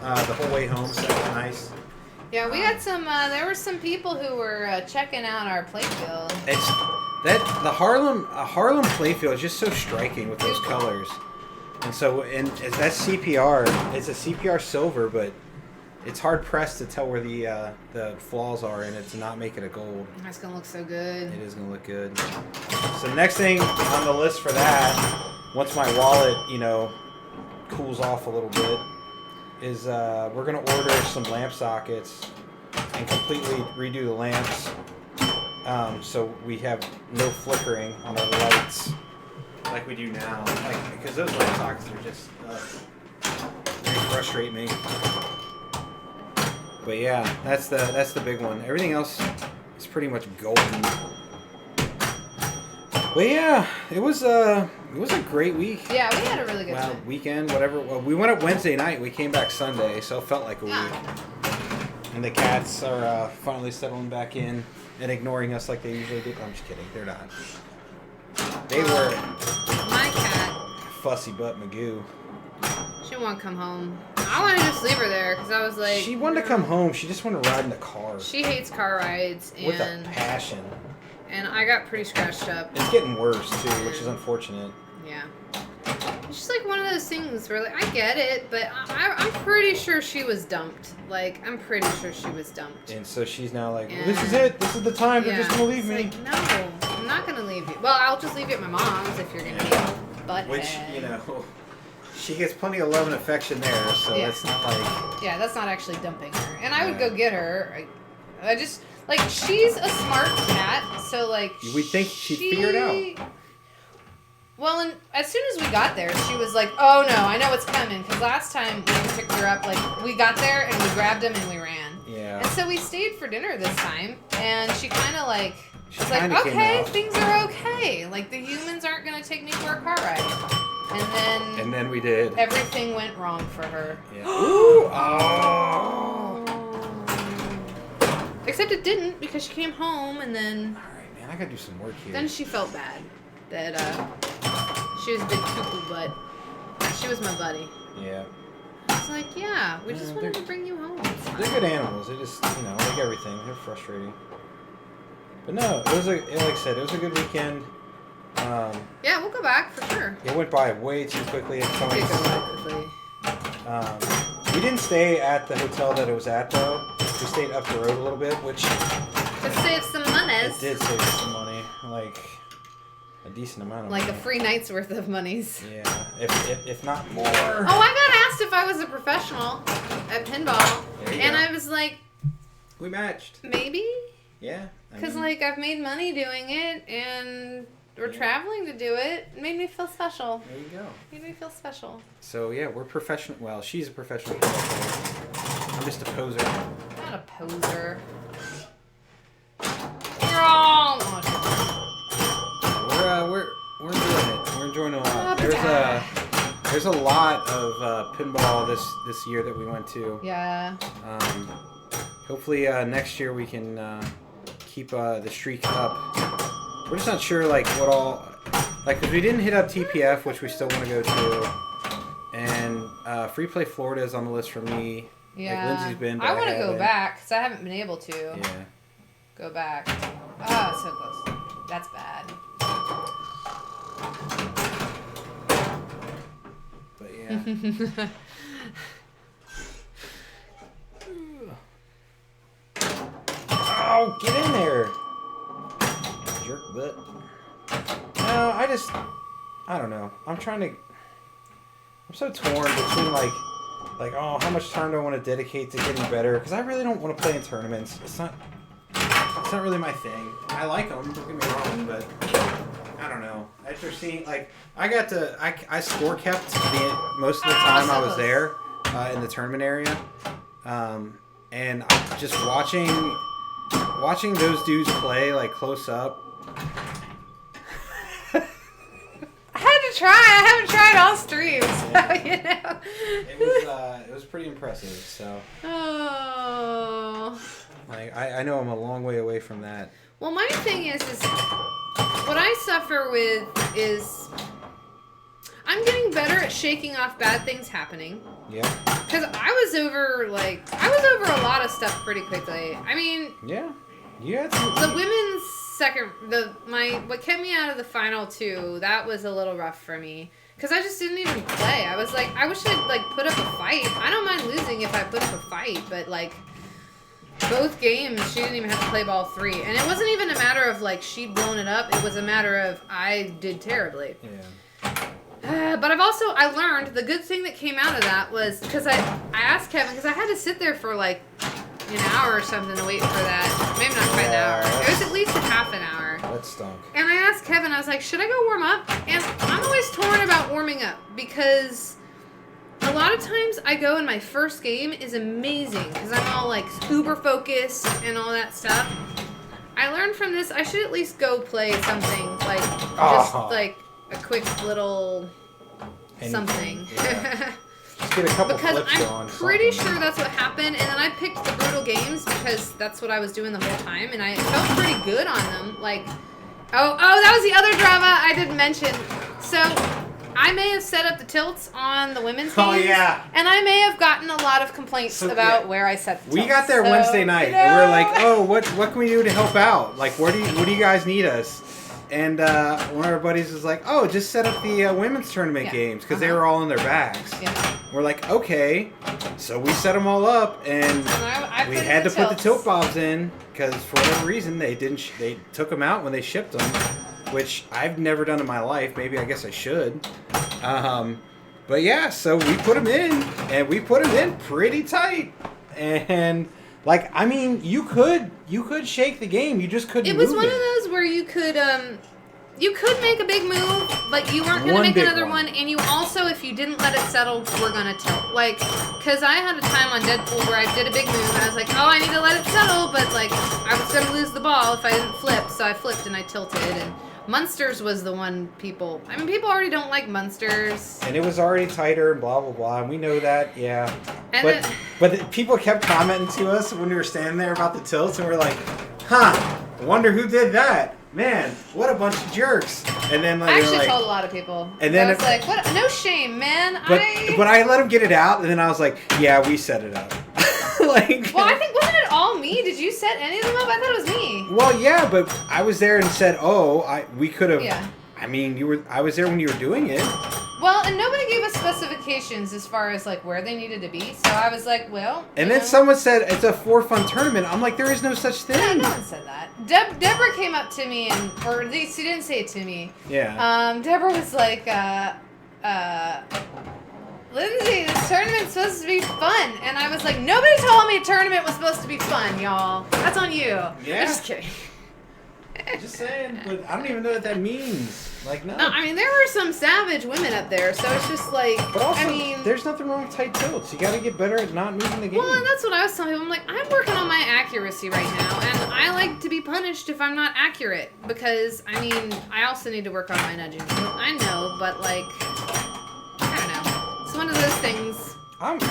the whole way home, so that was nice. Yeah, we got some. There were some people who were checking out our playfield. It's that the Harlem playfield is just so striking with those colors, and that's CPR. It's a CPR silver, but it's hard pressed to tell where the flaws are in it to not make it a gold. That's gonna look so good. It is gonna look good. So the next thing on the list for that, once my wallet cools off a little bit, is we're going to order some lamp sockets and completely redo the lamps so we have no flickering on our lights like we do now. Because those lamp sockets are just they frustrate me. But yeah, that's the big one. Everything else is pretty much golden. But yeah, it was a great week. Yeah, we had a really good time. Weekend, whatever. Well, we went up Wednesday night. We came back Sunday, so it felt like a week. And the cats are finally settling back in and ignoring us like they usually do. I'm just kidding. They're not. They were. My cat. Fussy butt Magoo. She won't come home. I wanted to just leave her there because I was like. She wanted to come home. She just wanted to ride in the car. She hates car rides with a passion. And I got pretty scratched up. It's getting worse too, which is unfortunate. Yeah. It's just like one of those things where I get it, but I'm pretty sure she was dumped. Like, I'm pretty sure she was dumped. And so she's now like, well, this is it. This is the time. They're just going to leave me. Like, no, I'm not going to leave you. Well, I'll just leave you at my mom's if you're going to be a butthead. Which, she gets plenty of love and affection there, so it's not like... Yeah, that's not actually dumping her. And I would go get her. I just... Like, she's a smart cat, so, like... We think she'd figure it out. Well, and as soon as we got there, she was like, oh, no, I know what's coming. Because last time we picked her up, like, we got there and we grabbed him and we ran. Yeah. And so we stayed for dinner this time, and she kind of, like... She's like, kinda okay, things are okay. Like, the humans aren't going to take me for a car ride. And then we did. Everything went wrong for her. Yeah. Ooh! Oh! Except it didn't, because she came home and then... Alright, man, I gotta do some work here. Then she felt bad that she was a big cuckoo butt. She was my buddy. Yeah. It's like, yeah, we just wanted to bring you home. They're good animals. They just, like everything. They're frustrating. But no, it was like I said, it was a good weekend. Yeah, we'll go back for sure. It went by way too quickly at points. It did go by quickly. We didn't stay at the hotel that it was at, though. We stayed up the road a little bit, which... To save some monies. It did save us some money. Like, a decent amount of money. Like a free night's worth of monies. Yeah, if not more. Oh, I got asked if I was a professional at pinball. And I was like... We matched. Maybe? Yeah. Because, I've made money doing it, and... We're traveling to do it. It made me feel special. There you go. Made me feel special. So, yeah, we're professional. Well, she's a professional player. I'm just a poser. Not a poser. Oh, we're enjoying it. We're enjoying it a lot. There's a lot of pinball this year that we went to. Yeah. Hopefully next year we can keep the streak up. We're just not sure, what all... because we didn't hit up TPF, which we still want to go to. And Free Play Florida is on the list for me. Yeah. Lindsay's been, but I want to go back, because I haven't been able to. Yeah. Go back. Ah, so close. That's bad. But, yeah. Oh, get in there! Jerk butt. No, I don't know. I'm so torn between how much time do I want to dedicate to getting better? Because I really don't want to play in tournaments. It's not really my thing. I like them, don't get me wrong, but I don't know. After seeing, I score kept most of the time I was there in the tournament area. And I'm just watching those dudes play, close up. I had to try. I haven't tried all streams, so, you know. It was pretty impressive. So. Oh. Like I know I'm a long way away from that. Well, my thing is what I suffer with is I'm getting better at shaking off bad things happening. Yeah. Because I was over a lot of stuff pretty quickly. I mean. Yeah. You had some. The women's what kept me out of the final two, that was a little rough for me. Because I just didn't even play. I was like, I wish I'd, like, put up a fight. I don't mind losing if I put up a fight, but, like, both games, she didn't even have to play ball 3. And it wasn't even a matter of, like, she'd blown it up. It was a matter of I did terribly. Yeah. But I learned, the good thing that came out of that was, because I asked Kevin, because I had to sit there for, like, an hour or something to wait for that. Maybe not quite an hour. It was at least a half an hour. That stunk. And I asked Kevin, I was like, should I go warm up? And I'm always torn about warming up because a lot of times I go and my first game is amazing because I'm all like uber focused and all that stuff. I learned from this I should at least go play something like just like a quick little something. Yeah. Just get a couple because flips I'm going, pretty something. sure that's what happened, and then I picked the brutal games because that's what I was doing the whole time, and I felt pretty good on them. Like, oh, that was the other drama I didn't mention. So I may have set up the tilts on the women's games. Oh yeah. And I may have gotten a lot of complaints about where I set the tilts. We got there Wednesday night, and we're like, oh, what can we do to help out? Like, what do you guys need us? And one of our buddies was like, oh, just set up the women's tournament games because they were all in their bags. Yeah. We're like, okay. So we set them all up, and we had to put the tilt bobs in because for whatever reason they took them out when they shipped them, which I've never done in my life. Maybe I guess I should. But yeah, so we put them in, and we put them in pretty tight. And like, I mean, you could shake the game. You just couldn't. It was move one of those where you could make a big move, but you weren't going to make another one. And you also, if you didn't let it settle, were going to tilt. Like, because I had a time on Deadpool where I did a big move, and I was like, oh, I need to let it settle, but like, I was going to lose the ball if I didn't flip, so I flipped and I tilted. And Munsters was the one people already don't like Munsters. And it was already tighter and blah, blah, blah. And we know that, yeah. And but people kept commenting to us when we were standing there about the tilts, and we're like, huh, wonder who did that. Man, what a bunch of jerks. And then like, I actually told a lot of people. And then I was like, what? No shame, man. But I let them get it out, and then I was like, yeah, we set it up. Like, well, I think, wasn't it all me? Did you set any of them up? I thought it was me. Well, yeah, but I was there and said, we could have. Yeah. I mean, I was there when you were doing it. Well, and nobody gave us specifications as far as like where they needed to be, so I was like, well. And then someone said it's a for fun tournament. I'm like, there is no such thing. Yeah, no one said that. Deborah came up to me or at least she didn't say it to me. Yeah. Deborah was like, Lindsay, this tournament's supposed to be fun. And I was like, nobody told me a tournament was supposed to be fun, y'all. That's on you. Yeah. I'm just kidding. Just saying, but I don't even know what that means. Like, no. No, I mean, there were some savage women up there, so it's just like, but also, I mean, there's nothing wrong with tight tilts. You gotta get better at not moving the game. Well, and that's what I was telling people. I'm like, I'm working on my accuracy right now, and I like to be punished if I'm not accurate, because, I mean, I also need to work on my nudging. I know, but, like, I don't know. It's one of those things. Like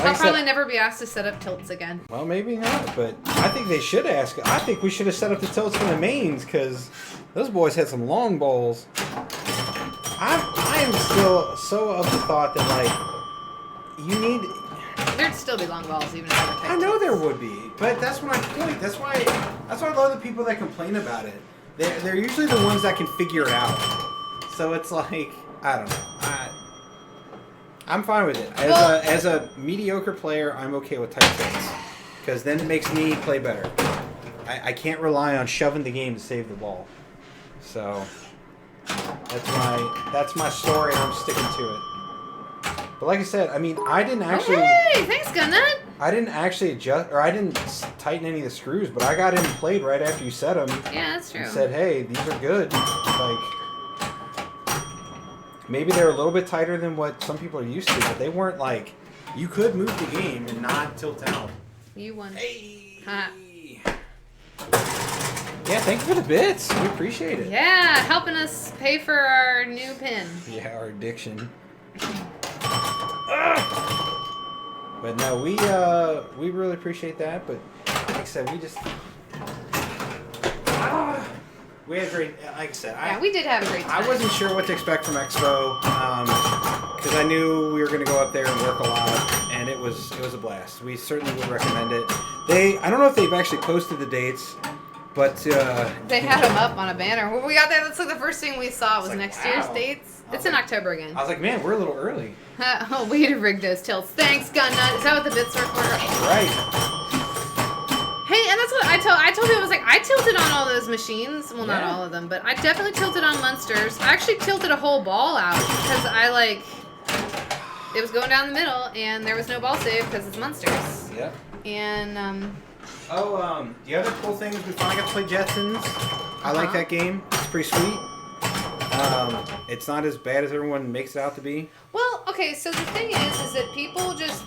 I'll probably never be asked to set up tilts again. Well, maybe not, but I think they should ask. I think we should have set up the tilts for the mains, because those boys had some long bowls. I am still so of the thought that, like, you need... There'd still be long balls, even if they were tight I know tilts. there would be, but that's my point. That's why I love the people that complain about it. They're usually the ones that can figure it out. So it's like, I don't know. I'm fine with it. As a mediocre player, I'm okay with tight tilts, because then it makes me play better. I can't rely on shoving the game to save the ball. So that's my story, and I'm sticking to it. But like I said, I mean, I didn't actually. Hey, thanks, Gunnut. I didn't actually adjust, or I didn't tighten any of the screws, but I got in and played right after you set them. Yeah, that's true. And said, hey, these are good. Like. Maybe they're a little bit tighter than what some people are used to, but they weren't like, you could move the game and not tilt out. You won. Hey! Ha. Yeah, thank you for the bits. We appreciate it. Yeah, helping us pay for our new pin. Yeah, our addiction. But no, we really appreciate that. But like I said, we just we had a great. Like I said, Yeah, we did have a great time. I wasn't sure what to expect from Expo because I knew we were going to go up there and work a lot, and it was a blast. We certainly would recommend it. I don't know if they've actually posted the dates. But they had them up on a banner. When we got there, that's like the first thing we saw was like, next wow. year's dates. It's in October again. I was like, man, we're a little early. Oh, way to rig those tilts. Thanks, Gun Nut. Is that what the bits are for? Right. Hey, and that's what I told you. I was like, I tilted on all those machines. Well, not all of them, but I definitely tilted on Munsters. I actually tilted a whole ball out because it was going down the middle, and there was no ball save because it's Munsters. Yep. And the other cool thing is we finally got to play Jetsons. I like that game. It's pretty sweet. It's not as bad as everyone makes it out to be. Well, okay, so the thing is that people just,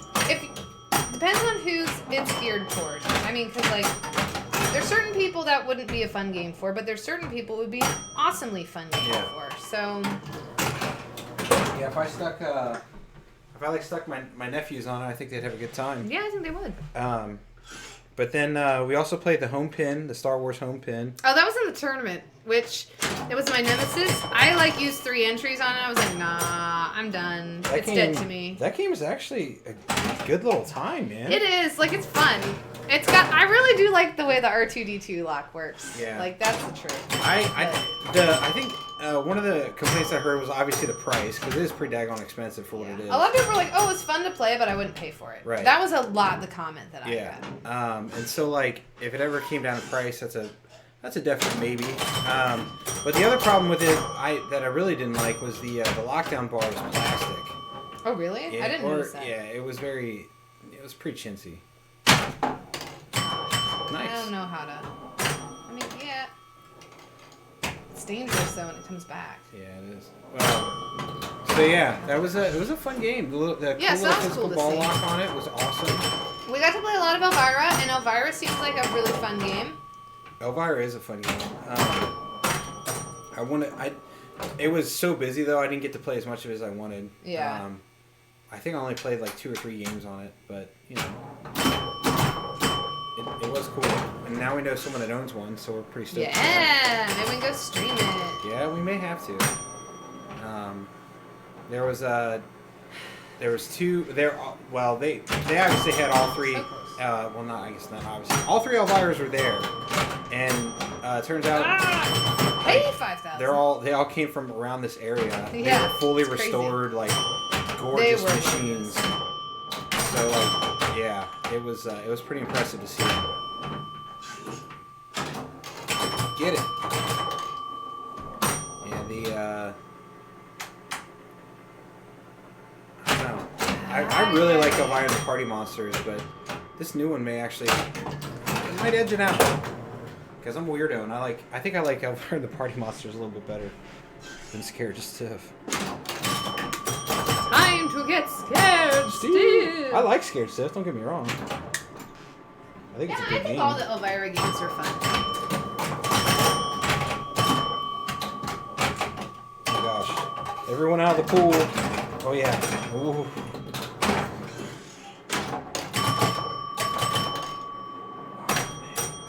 depends on who's it's geared toward. I mean, because, like, there's certain people that wouldn't be a fun game for, but there's certain people it would be an awesomely fun game for. So, yeah, if I stuck my nephews on it, I think they'd have a good time. yeah, I think they would. But then we also played the home pin, the Star Wars home pin. Oh, that was in the tournament, which it was my nemesis. I used 3 entries on it. I was like, nah, I'm done. It's dead to me. That game is actually a good little time, man. It is. It's fun. I really do like the way the R2-D2 lock works. Yeah. That's the truth. I think one of the complaints I heard was obviously the price, because it is pretty daggone expensive for what it is. A lot of people were like, oh, it's fun to play, but I wouldn't pay for it. Right. That was a lot the comment that I got. And so, if it ever came down to price, that's a definite maybe. But the other problem with it that I really didn't like was the lockdown bar was plastic. Oh, really? Yeah, I didn't notice that. Yeah, it was pretty chintzy. Nice. I don't know how to. I mean, yeah. It's dangerous though when it comes back. Yeah, it is. Well, so yeah, it was a fun game. The cool little physical ball lock on it was awesome. We got to play a lot of Elvira, and Elvira seems like a really fun game. Elvira is a fun game. It was so busy though, I didn't get to play as much of it as I wanted. Yeah. I think I only played 2 or 3 games on it, but it was cool. And now we know someone that owns one, so we're pretty stoked. Yeah, maybe we can go stream it. Yeah, we may have to. There was 2 there. Well, they obviously had all 3. Well, not I guess not obviously. All 3 Elviras were there, and it turns out. Hey, 5,000. They all came from around this area. Yeah, they were fully it's restored, gorgeous machines. So yeah, it was pretty impressive to see. Get it. Yeah, I don't know. I really like Elvira and the Party Monsters, but this new one might edge it out. Because I'm a weirdo, and I think I like Elvira and the Party Monsters a little bit better than Scared to Stiff. Time to get scared stiff. I like Scared Stiff, don't get me wrong. I think it's a good game. all the Elvira games are fun. Oh my gosh. Everyone out of the pool. Oh yeah. Ooh.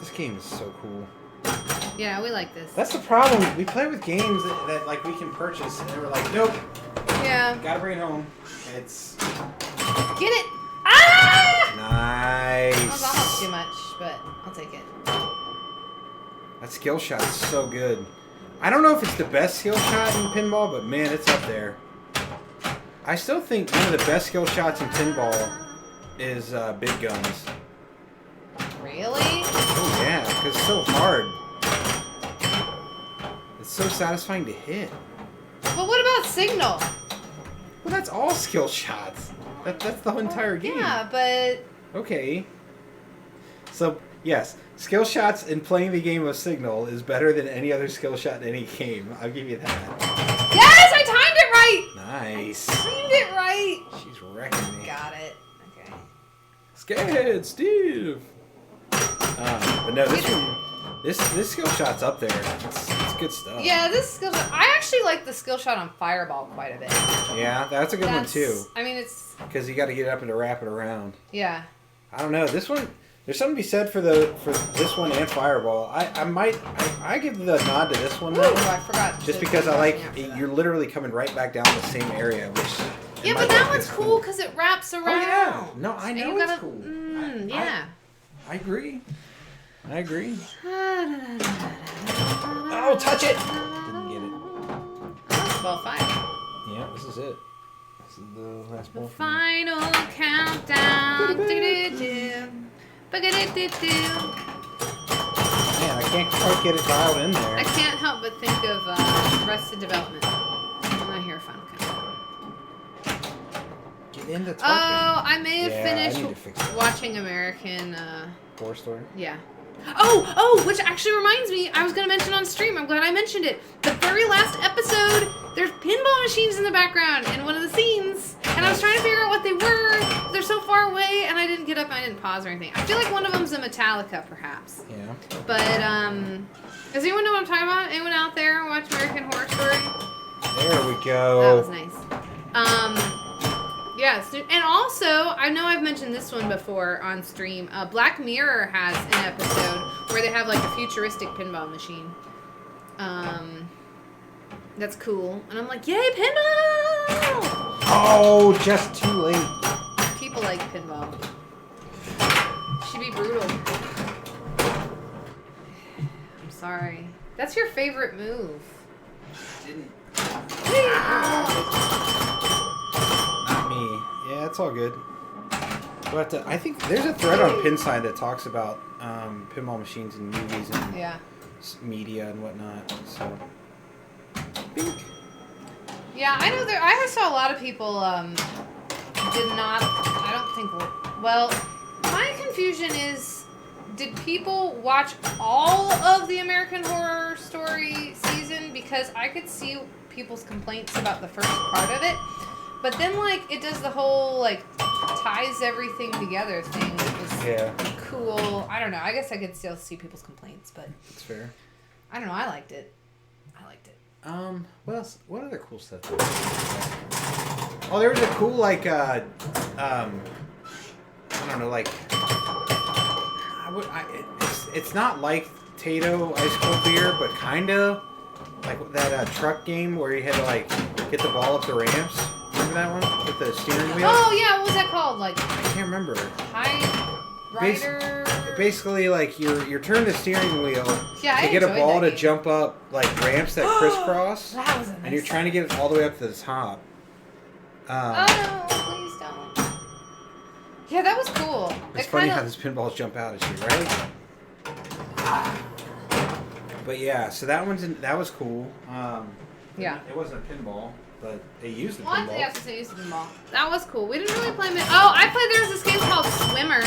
This game is so cool. Yeah, we like this. That's the problem. We play with games that we can purchase, and we're like, nope. Yeah. Gotta bring it home. It's. Get it! Ah! Nice. That was almost too much, but I'll take it. That skill shot is so good. I don't know if it's the best skill shot in pinball, but man, it's up there. I still think one of the best skill shots in pinball is Big Guns. Really? Oh yeah, because it's so hard. It's so satisfying to hit. But what about Signal? Well, that's all skill shots. That's the whole entire game. Yeah, but... Okay. So, yes, skill shots in playing the game of Signal is better than any other skill shot in any game. I'll give you that. Yes, I timed it right! Nice. I timed it right! She's wrecking me. Got it. Okay. Scared, Steve. But no, This skill shot's up there. It's good stuff. Yeah, this skill shot. I actually like the skill shot on Fireball quite a bit. Yeah, that's a good one too. I mean, it's because you got to get up and to wrap it around. Yeah. I don't know. This one, there's something to be said for this one and Fireball. I give the nod to this one. Ooh, I forgot. Just because I like you're literally coming right back down the same area, which. Yeah, but that one's cool because it wraps around. Oh yeah. No, I know it's cool. Yeah. I agree. I agree. Oh, touch it! Didn't get it. Ball 5. Yeah, this is it. This is the last ball. Final countdown. Man, I can't quite get it dialed in there. I can't help but think of Arrested Development. I'm not here. Final countdown. Get into talking. Oh, I may have I finished need to fix that. watching American Horror Story. Yeah. Oh, which actually reminds me, I was going to mention on stream. I'm glad I mentioned it. The very last episode, there's pinball machines in the background in one of the scenes. And I was trying to figure out what they were. They're so far away, and I didn't get up and I didn't pause or anything. I feel like one of them's a Metallica, perhaps. Yeah. But, does anyone know what I'm talking about? Anyone out there watch American Horror Story? There we go. That was nice. Yeah, and also, I know I've mentioned this one before on stream. Black Mirror has an episode where they have like a futuristic pinball machine. That's cool. And I'm like, yay, pinball! Oh, just too late. People like pinball. Should be brutal. I'm sorry. That's your favorite move. Didn't. Not me. Yeah, it's all good. But I think there's a thread on Pinside that talks about pinball machines in movies and media and whatnot. So, Bink. Yeah, I know I saw a lot of people did not. I don't think. Well, my confusion is, did people watch all of the American Horror Story season? Because I could see people's complaints about the first part of it. But then, like, it does the whole, like, ties everything together thing. It was cool. I don't know. I guess I could still see people's complaints, but... That's fair. I don't know. I liked it. What else? What other cool stuff? Oh, there was a cool, like, I don't know, like... It's not like Tato Ice Cold Beer, but kind of. Like that truck game where you had to, like, get the ball up the ramps. Remember that one? With the steering wheel? Oh, yeah. What was that called? Like... I can't remember. High Rider... Basically, like, you're turning the steering wheel to get a enjoyed ball that to game. jump up, like, ramps that crisscross. That was a nice and you're trying to get it all the way up to the top. Oh, no. Please don't. Yeah, that was cool. It's funny how these pinballs jump out at you, right? But yeah, so that was cool. Yeah. It wasn't a pinball, but they used a Well, pinball. yes, they used the pinball. That was cool. We didn't really play it. Oh, I played. There was this game called Swimmer.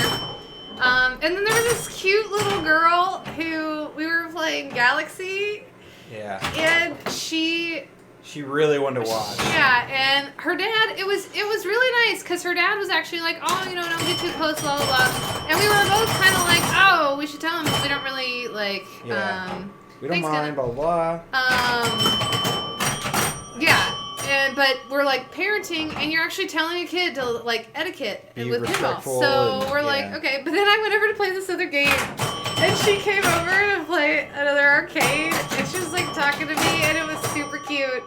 And then there was this cute little girl who we were playing Galaxy. Yeah. And she really wanted to watch. Yeah, and her dad, it was really nice because her dad was actually like, oh, don't get too close, blah, blah, blah. And we were both kind of like, oh, we should tell him, but we don't really, like, we don't mind, blah, blah. Yeah. But we're like parenting, and you're actually telling a kid to like etiquette with pinball. So we're like, okay. But then I went over to play this other game, and she came over to play another arcade, and she was like talking to me, and it was super cute.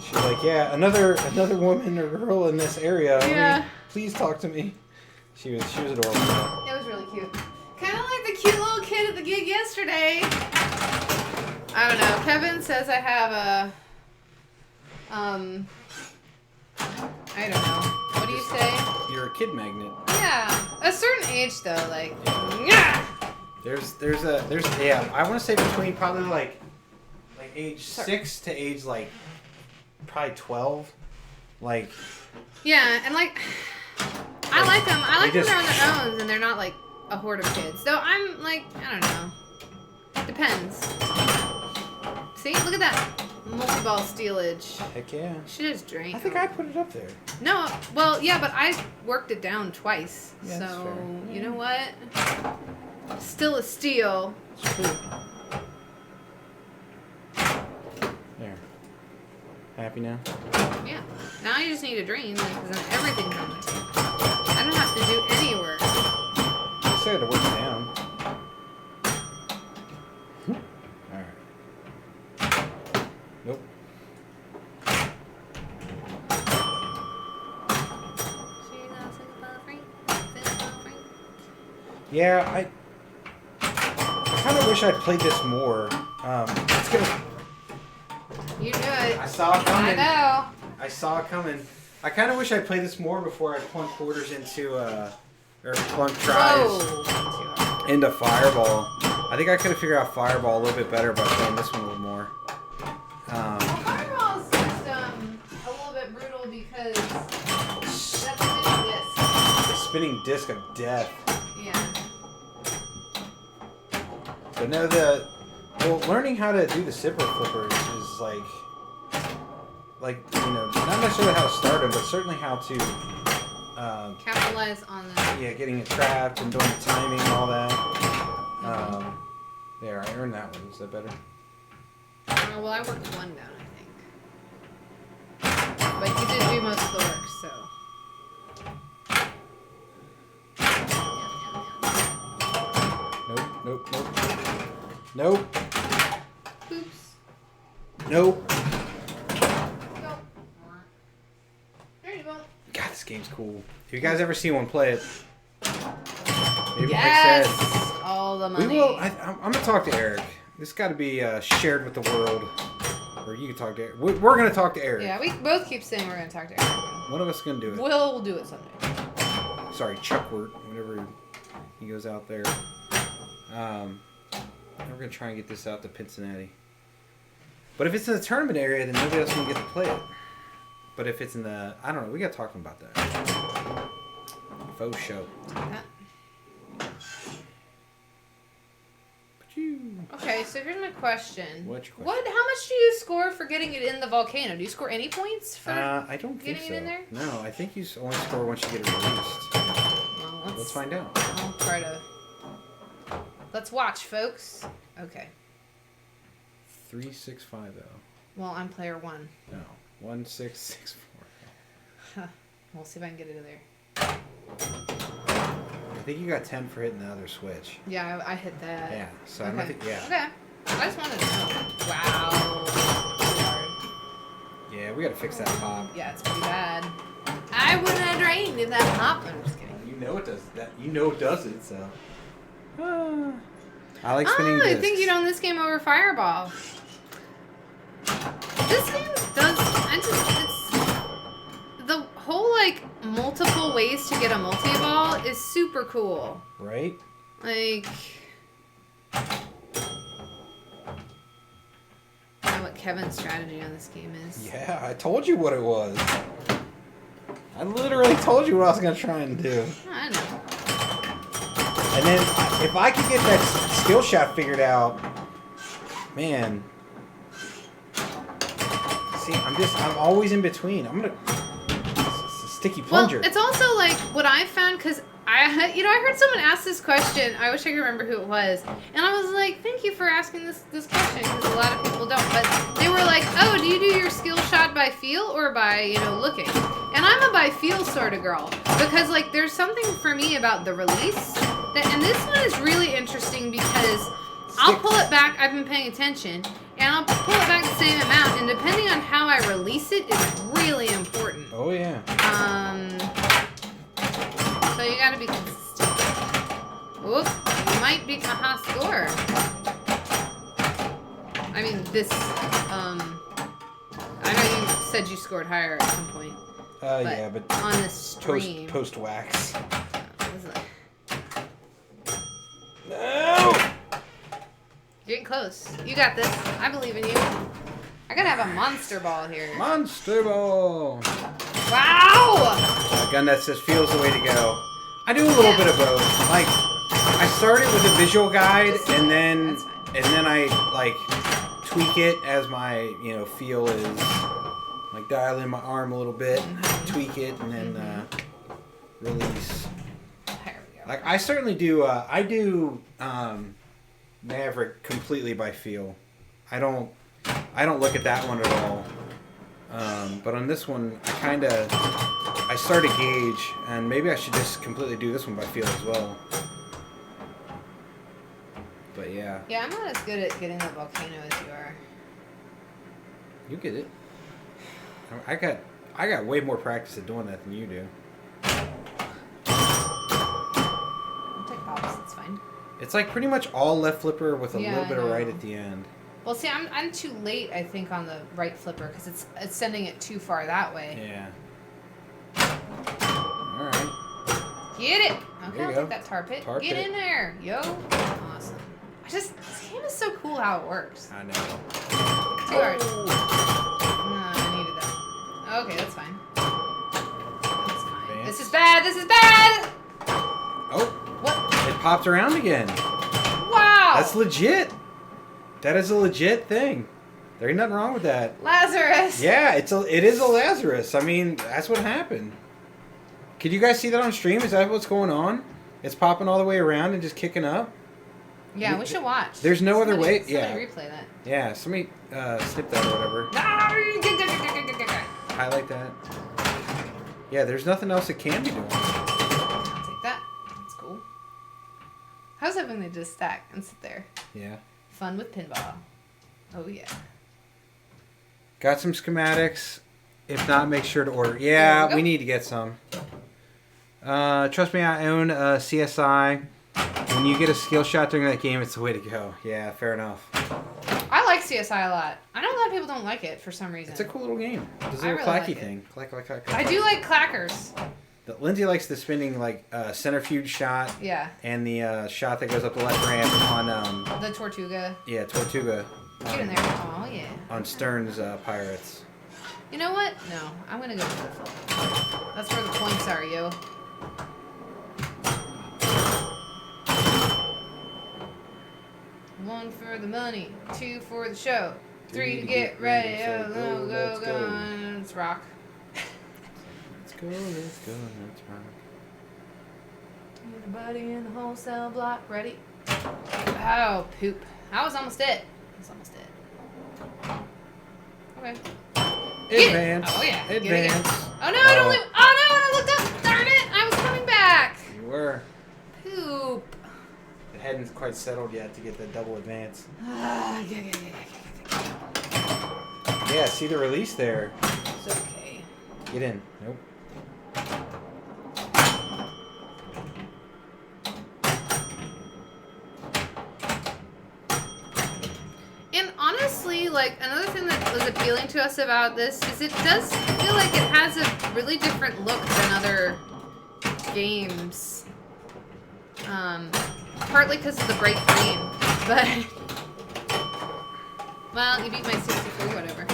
She's like, yeah, another woman or girl in this area. Yeah. Please talk to me. She was adorable. It was really cute. Kind of like the cute little kid at the gig yesterday. I don't know. Kevin says I have a. I don't know. What do you say? You're a kid magnet. Yeah, a certain age though, like. Yeah. There's I want to say between probably like age 6 to age like probably 12, like. Yeah, and like, I like them. I like when they're on their own and they're not like a horde of kids. Though I'm like, I don't know. Depends. See, look at that. Multi-ball stealage. Heck yeah. She just drank. I think I put it up there. No, well, yeah, but I worked it down twice. Yeah, that's so, fair. you know what? Still a steal. It's true. There. Happy now? Yeah. Now you just need to drain, because then everything's on my team. I don't have to do any work. I said to work it down. Alright. Nope. Yeah, I kind of wish I'd played this more. It's gonna. You knew it. I saw it coming. I know. I saw it coming. I kind of wish I played this more before I plunked quarters into, or plunked tries Whoa. into Fireball. I think I could have figured out Fireball a little bit better by playing this one a little more. Well, Fireball's just a little bit brutal because that's spinning disc. The spinning disc of death. Yeah. But no, learning how to do the zipper flippers is not necessarily how to start them, but certainly how to Capitalize on that. yeah, getting it trapped and doing the timing and all that. There, I earned that one. Is that better? Well, I worked one down, I think. But you did do most of the work, so. Nope. Nope. Oops. Nope. Go. There you go. God, this game's cool. If you guys ever see one play it, maybe Yes! like I said, All the money. we will. I'm gonna talk to Eric. This got to be shared with the world, or you can talk to Eric. We're gonna talk to Eric. Yeah, we both keep saying we're going to talk to Eric. One of us is gonna do it. We'll do it someday. Sorry, Chuckwort, whenever he goes out there. We're gonna try and get this out to Cincinnati. But if it's in the tournament area, then nobody else can get to play it. But if it's in the, I don't know, we gotta talk about that. Faux show. Okay, so here's my question. What's your question? How much do you score for getting it in the volcano? Do you score any points for I don't think getting so. it in there? No, I think you only score once you get it released. Well, Let's find out. I'll try to. Let's watch, folks. Okay. 3650. Well, I'm player 1. No, 1664. We'll see if I can get it in there. I think you got 10 for hitting the other switch. Yeah, I hit that. Yeah, so Okay. I don't think, yeah. Okay. I just wanted to know. Wow. Yeah, we gotta fix that pop. Yeah, it's pretty bad. I wouldn't have drained if that popped. I'm just kidding. You know it does that. You know it does it, so. I like spinning discs. I think you own this game over Fireball. This game does. It's the whole multiple ways to get a multi-ball is super cool. Right? I know what Kevin's strategy on this game is. Yeah, I told you what it was. I literally told you what I was gonna try and do. I know. And then if I could get that skill shot figured out, man. See, I'm always in between. It's a sticky plunger. Well, it's also what I found because I heard someone ask this question. I wish I could remember who it was, and I was like, "Thank you for asking this question," because a lot of people don't. But they were like, "Oh, do you do your skill shot by feel or by looking?" And I'm a by feel sort of girl because there's something for me about the release. And this one is really interesting because I'll pull it back. I've been paying attention, and I'll pull it back the same amount. And depending on how I release it is really important. Oh yeah. So you gotta be consistent. Oop, you might beat my high score. I mean, this. I know you said you scored higher at some point. Yeah, but on this stream. Post wax. No! You're getting close. You got this. I believe in you. I gotta have a monster ball here. Monster ball! Wow! A gun that says feels the way to go. I do a little bit of both. I started with a visual guide and then I tweak it as my feel is. Dial in my arm a little bit, tweak it, and then release. There we go. Like I certainly do. I do Maverick completely by feel. I don't look at that one at all. But on this one, I start to gauge, and maybe I should just completely do this one by feel as well. But yeah. Yeah, I'm not as good at getting that volcano as you are. You get it. I got way more practice at doing that than you do. I'll take pops. It's fine. It's like pretty much all left flipper with a little bit of right at the end. Well, see, I'm too late, I think, on the right flipper because it's sending it too far that way. Yeah. All right. Get it. Okay, I'll go. take that tar pit. Tar Get pit. in there, yo. Awesome. This game is so cool how it works. I know. Too hard. No, I needed that. Okay, that's fine. That's fine. Advance. This is bad. This is bad. Oh. What? It popped around again. Wow. That's legit. That is a legit thing. There ain't nothing wrong with that. Lazarus. Yeah, it is a Lazarus. I mean, that's what happened. Could you guys see that on stream? Is that what's going on? It's popping all the way around and just kicking up. Yeah, we should watch. There's no other way. Yeah. Replay that. Yeah, somebody snip that or whatever. Highlight that. Yeah, there's nothing else it can be doing. I'll take that. That's cool. I was hoping they just stack and sit there. Yeah. Fun with pinball. Oh, yeah. Got some schematics. If not, make sure to order. Yeah, we need to get some. Trust me, I own a CSI. When you get a skill shot during that game, it's the way to go. Yeah, fair enough. I like CSI a lot. I know a lot of people don't like it for some reason. It's a cool little game. Does I a really clacky like it. thing. Clack, clack, clack, I clack. do like clackers. Lindsay likes the spinning like centrifuge shot. Yeah. And the shot that goes up the left ramp on The Tortuga. yeah, Tortuga. Get in there. Oh, yeah. On Stern's Pirates. You know what? No, I'm going to go for the flip. That's where the points are, yo. One for the money, two for the show, three to get ready. Oh, go, go. Let's rock. Let's go, let's rock. Everybody in the wholesale block ready? Oh, poop. I was almost it. Okay. Advance. Oh, yeah. Get it, Advance. Oh, no, I don't leave. Oh, no, when I looked up. Darn it. I was coming back. You were. Poop. It hadn't quite settled yet to get the double advance. Yeah, see the release there. It's okay. Get in. Nope. And honestly, like, another thing that was appealing to us about this is it does feel like it has a really different look than other games. Partly because of the bright green, but... Well, you beat my 63, whatever.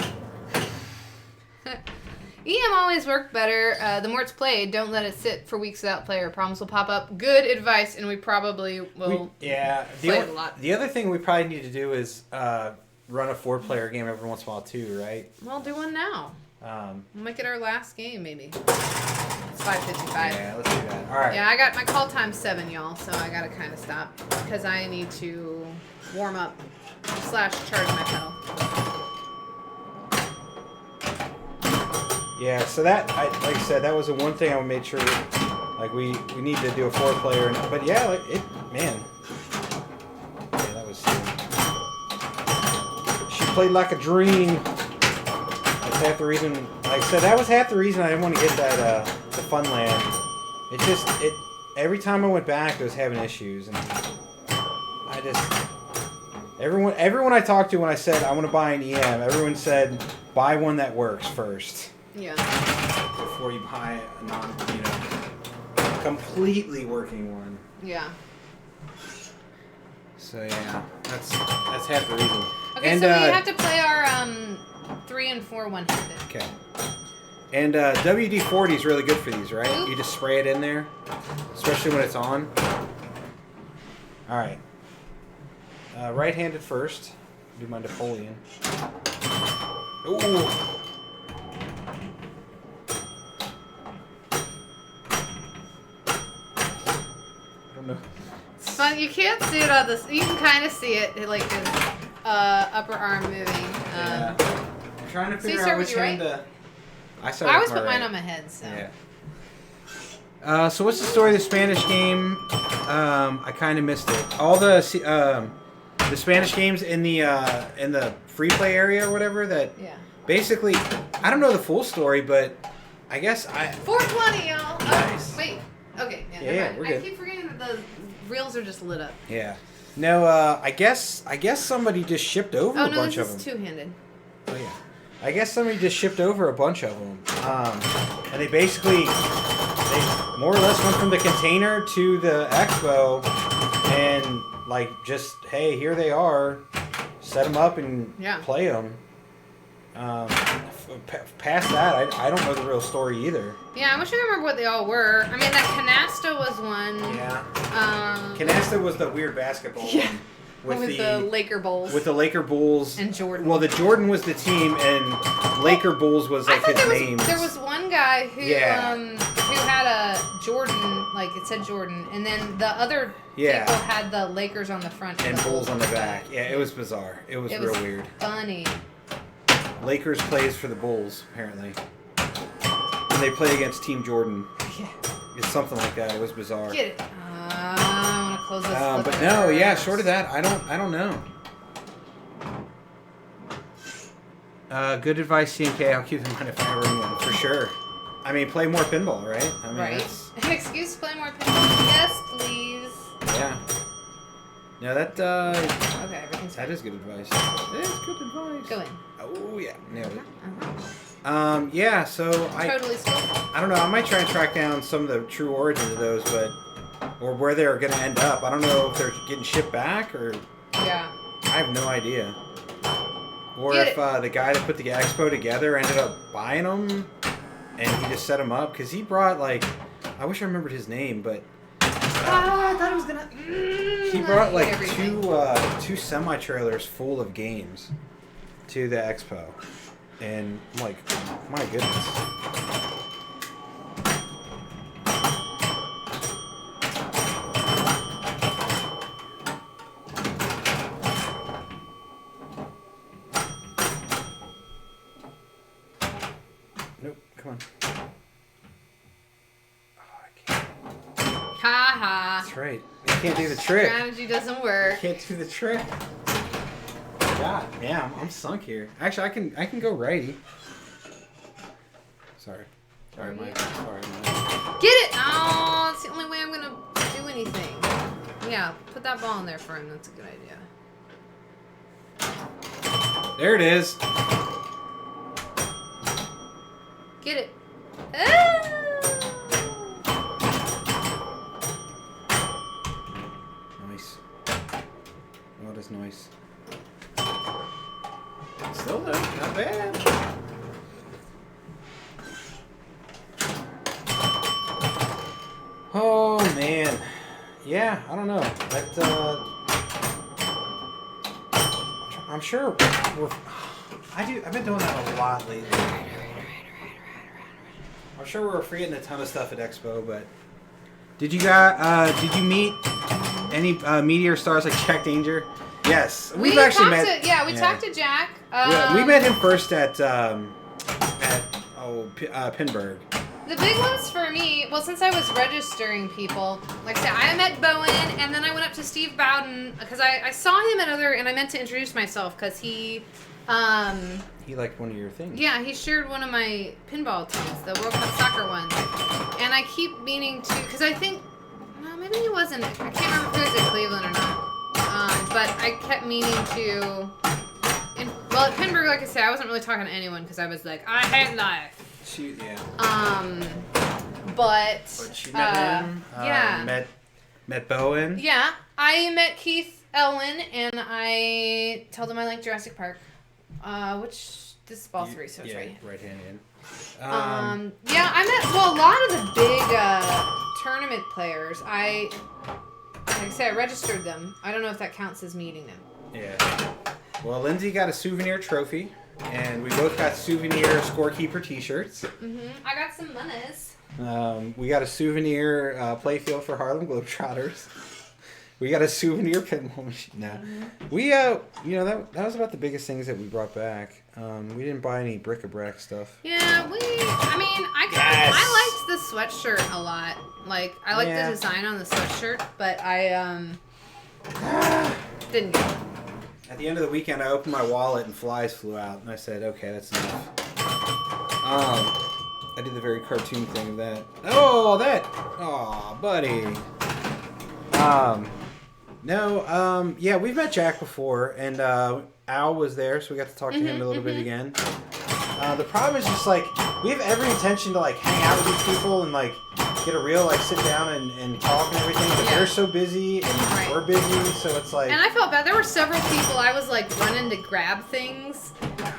EM always worked better. The more it's played, don't let it sit for weeks without play or problems will pop up. Good advice, and we probably will play it a lot. The other thing we probably need to do is run a 4-player game every once in a while too, right? We'll do one now. We'll make it our last game, maybe. It's 5:55. Yeah, let's do that. All right. Yeah, I got my call time 7, y'all, so I gotta kind of stop because I need to warm up / charge my pedal. Yeah, so that, like I said, that was the one thing I made sure, like we need to do a 4-player, but yeah, like man, yeah, that was. She played like a dream. That's half the reason. Like I said, that was half the reason I didn't want to get that the Funland. It every time I went back, it was having issues, and I just everyone I talked to when I said I want to buy an EM, everyone said buy one that works first. Yeah. Before you buy a completely working one. Yeah. So yeah, that's half the reason. Okay, and, so we have to play our 3 and 4 one-handed. Okay. And WD-40 is really good for these, right? Oop. You just spray it in there, especially when it's on. All right. Right-handed first. Do my Napoleon. Ooh. don't know. It's fun. You can't see it on this. You can kind of see it, like his upper arm moving. Yeah. I'm trying to So you figure start out with which your hand right? to... I always put mine on my head, so. Yeah. So what's the story of the Spanish game? I kind of missed it. All the Spanish games in the free play area or whatever that Yeah. basically, I don't know the full story, but I guess 420, y'all. Nice. Oh, wait. Okay. Yeah. Yeah, never mind. we're good. I keep forgetting that the reels are just lit up. Yeah. No, I guess somebody just shipped over Oh a no, bunch this of is them. two-handed. Oh yeah. I guess somebody just shipped over a bunch of them. And they basically more or less went from the container to the expo and like just, hey, here they are. Set them up and play them. Past that, I don't know the real story either. Yeah, I wish I could remember what they all were. I mean, that canasta was one. Yeah. Canasta was the weird basketball one. With the Laker Bulls. With the Laker Bulls. And Jordan. Well, the Jordan was the team, and Laker Bulls was like his name. There was one guy who had a Jordan, like it said Jordan, and then the other people had the Lakers on the front and Bulls on the back. Yeah, it was bizarre. It was real weird. Funny. Lakers plays for the Bulls apparently, and they play against Team Jordan. Yeah. It's something like that. It was bizarre. Get it. I want to close this. But no, yeah, short of that, I don't know. Good advice, CMK. I'll keep in mind if I ever need one, for sure. I mean, play more pinball, right? I mean, right. An excuse to play more pinball. Yes, please. Yeah. No, that. Okay, everything's that is good advice. That is good advice. Go in. Oh yeah, nailed it. Yeah. So Totally still. I don't know. I might try and track down some of the true origins of those, or where they're gonna end up. I don't know if they're getting shipped back or. Yeah. I have no idea. Or if the guy that put the expo together ended up buying them, and he just set them up because he brought like, I wish I remembered his name, but. I thought I was gonna. He brought like two semi trailers full of games to the expo, and I'm like, my goodness. Nope, come on. Ha ha. That's right. You can't do the trick. Strategy doesn't work. You can't do the trick. God, yeah, I'm sunk here. Actually, I can go righty. Sorry, Mike. Sorry, Mike. Get it! Oh, it's the only way I'm gonna do anything. Yeah, put that ball in there for him. That's a good idea. There it is. Get it. Ah! Nice. Oh, that's nice. Still though, not bad. Oh man, yeah, I don't know. I'm sure I've been doing that a lot lately. I'm sure we're forgetting a ton of stuff at Expo, but did you meet any meteor stars like Jack Danger? Yes, we've actually met. We talked to Jack. We met him first at Pinburg. The big ones for me, well, since I was registering people, like I said, I met Bowen, and then I went up to Steve Bowden because I saw him at and I meant to introduce myself because he liked one of your things. Yeah, he shared one of my pinball teams, the World Cup soccer one, and I keep meaning to, because I think, well, maybe he wasn't. I can't remember if he was at Cleveland or not. But I kept meaning to. Well, at Pinburg, like I said, I wasn't really talking to anyone because I was like, I hate life. But she met him. Yeah. Met Bowen. Yeah, I met Keith Elwin, and I told him I like Jurassic Park, which this is ball 3, so it's right. Right-handed. Yeah, I met a lot of the big tournament players. Like I said, I registered them. I don't know if that counts as meeting them. Yeah. Well, Lindsay got a souvenir trophy, and we both got souvenir scorekeeper T-shirts. I got some monies. We got a souvenir playfield for Harlem Globetrotters. We got a souvenir pinball machine. Nah. We, that was about the biggest things that we brought back. We didn't buy any bric-a-brac stuff. Yeah, I liked the sweatshirt a lot. Like, I liked the design on the sweatshirt, but I, didn't get it. At the end of the weekend, I opened my wallet and flies flew out, and I said, okay, that's enough. I did the very cartoon thing of that. Oh, buddy. Yeah, we've met Jack before, and Al was there, so we got to talk to him a little bit again. The problem is just, like, we have every intention to, like, hang out with these people and, like, get a real, like, sit down and talk and everything, but they're so busy, and we're busy, so it's like... And I felt bad. There were several people I was, like, running to grab things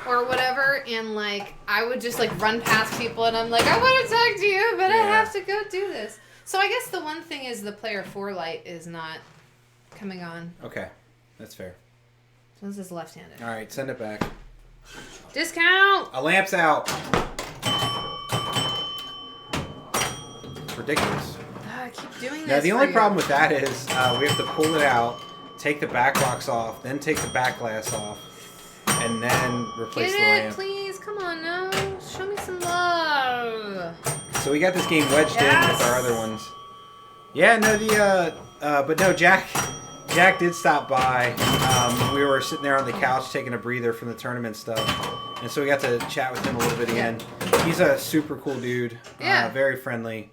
or whatever, and, like, I would just, like, run past people, and I'm like, I want to talk to you, but I have to go do this. So I guess the one thing is the Player 4 light is not coming on. Okay, that's fair. So this is left-handed. All right, send it back. Discount! A lamp's out. It's ridiculous. I keep doing this. Now, the only problem with that is we have to pull it out, take the back box off, then take the back glass off, and then replace the lamp. Please. Come on now. Show me some love. So we got this game wedged in with our other ones. Yeah, no, but no, Jack did stop by. We were sitting there on the couch taking a breather from the tournament stuff. And so we got to chat with him a little bit again. He's a super cool dude. Yeah. Very friendly.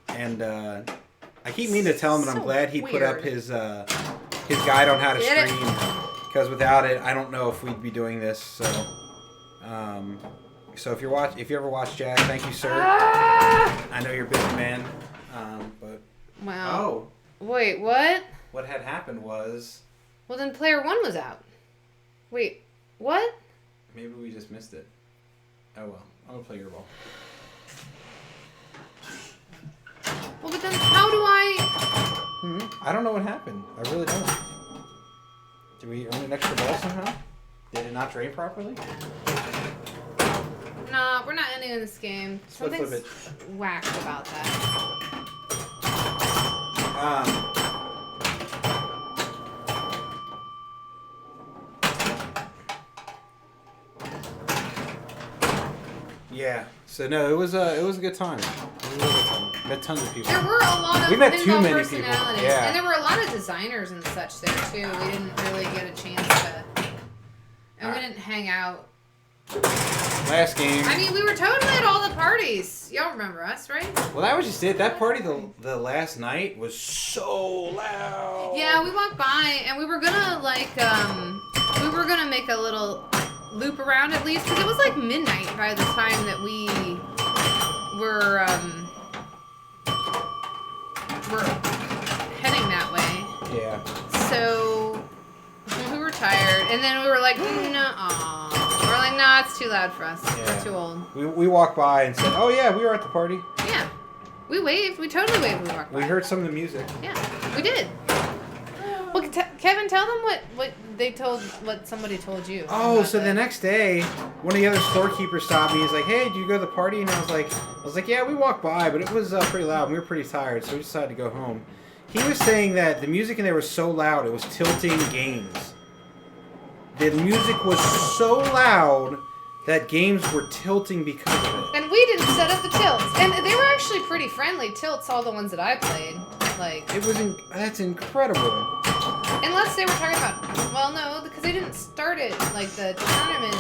And I keep meaning to tell him, and I'm glad he put up his guide on how to stream. Because without it, I don't know if we'd be doing this. So if you ever watch Jack, thank you, sir. I know you're a busy man. But wow. Oh. Wait, what? What had happened was... Well, then Player 1 was out. Wait, what? Maybe we just missed it. Oh, well. I'm going to play your ball. Well, but then how do I... I don't know what happened. I really don't. Did we earn an extra ball somehow? Did it not drain properly? Nah, we're not ending in this game. Something's Flip it. whacked about that. Yeah. So no, it was a good time. Met tons of people. There were a lot of we met too many personalities, people. Yeah. and there were a lot of designers and such there too. We didn't really get a chance to, and we didn't hang out. Last game. I mean, we were totally at all the parties. Y'all remember us, right? Well, that was just it. That party the last night was so loud. Yeah, we walked by, and we were gonna make a little loop around at least, because it was like midnight by the time that we were heading that way. Yeah. So we were tired, and then we were like, no. We're like, nah, it's too loud for us. Yeah. We're too old. We walked by and said, oh yeah, we were at the party. Yeah. We waved. We totally waved when we walked by. We heard some of the music. Yeah, we did. Well, Kevin, tell them what somebody told you. Oh, so the next day, one of the other storekeepers stopped me. He's like, "Hey, did you go to the party?" And I was like, "Yeah, we walked by, but it was pretty loud. And we were pretty tired, so we decided to go home." He was saying that the music in there was so loud it was tilting games. The music was so loud that games were tilting because of it. And we didn't set up the tilts, and they were actually pretty friendly tilts. All the ones that I played, like it was. That's incredible. Unless they were talking about, well, no, because they didn't start it. Like the tournament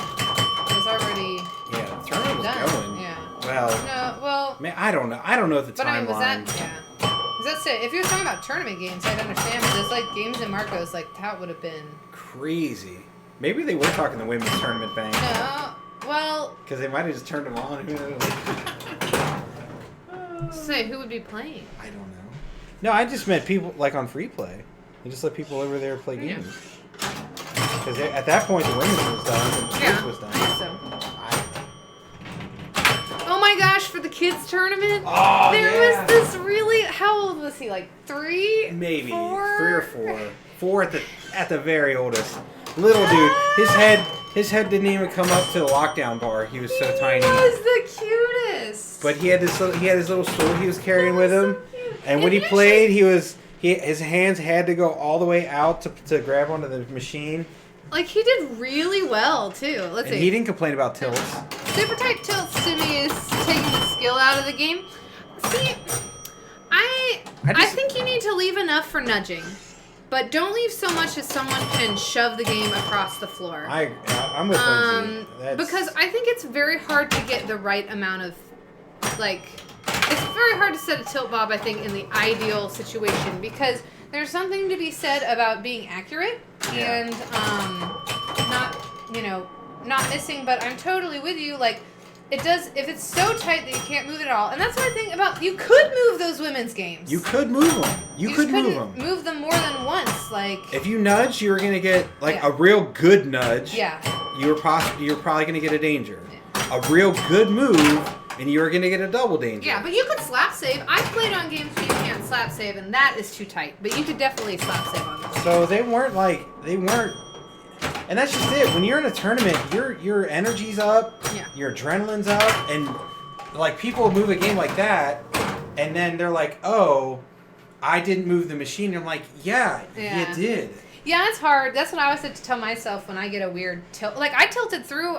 was already the tournament was done. going. Yeah. Well. No. Well. Man, I don't know. I don't know the timeline. But I mean, was that? Yeah. Because that's it. If you were talking about tournament games, I'd understand. But it's like games in Marcos, like that would have been crazy. Maybe they were talking the women's tournament thing. No. Well. Because they might have just turned them on. Say who would be playing? I don't know. No, I just meant people like on free play. They just let people over there play games. Because at that point the women's was done and the kids was done. I guess so. Oh my gosh! For the kids tournament, there was this really. How old was he? Like 3? Maybe 4? 3 or 4. 4 at the very oldest. Little dude. His head didn't even come up to the lockdown bar. He was so tiny. He was the cutest. But he had his little sword he was carrying with him, So cute. and when he played, his hands had to go all the way out to grab onto the machine. Like, he did really well, too. Let's And see. he didn't complain about tilts. Super tight tilts to me is taking the skill out of the game. See, I think you need to leave enough for nudging. But don't leave so much as someone can shove the game across the floor. I'm with Lindsay. Because I think it's very hard to get the right amount of, like, it's very hard to set a tilt bob, I think, in the ideal situation. Because there's something to be said about being accurate and not missing. But I'm totally with you. Like, it does, if it's so tight that you can't move it at all. And that's what I think about, you could move those women's games. You could move them. You could move them. Move them more than once. Like, if you nudge, you were going to get, like, a real good nudge. Yeah. You were probably going to get a danger. Yeah. A real good move, and you were going to get a double danger. Yeah, but you could slap save. I played on games where you can't slap save, and that is too tight. But you could definitely slap save on them. So they weren't. And that's just it. When you're in a tournament, your energy's up, your adrenaline's up, and like people move a game like that, and then they're like, "Oh, I didn't move the machine." And I'm like, "Yeah, you did." Yeah, it's hard. That's what I always have to tell myself when I get a weird tilt. Like I tilted through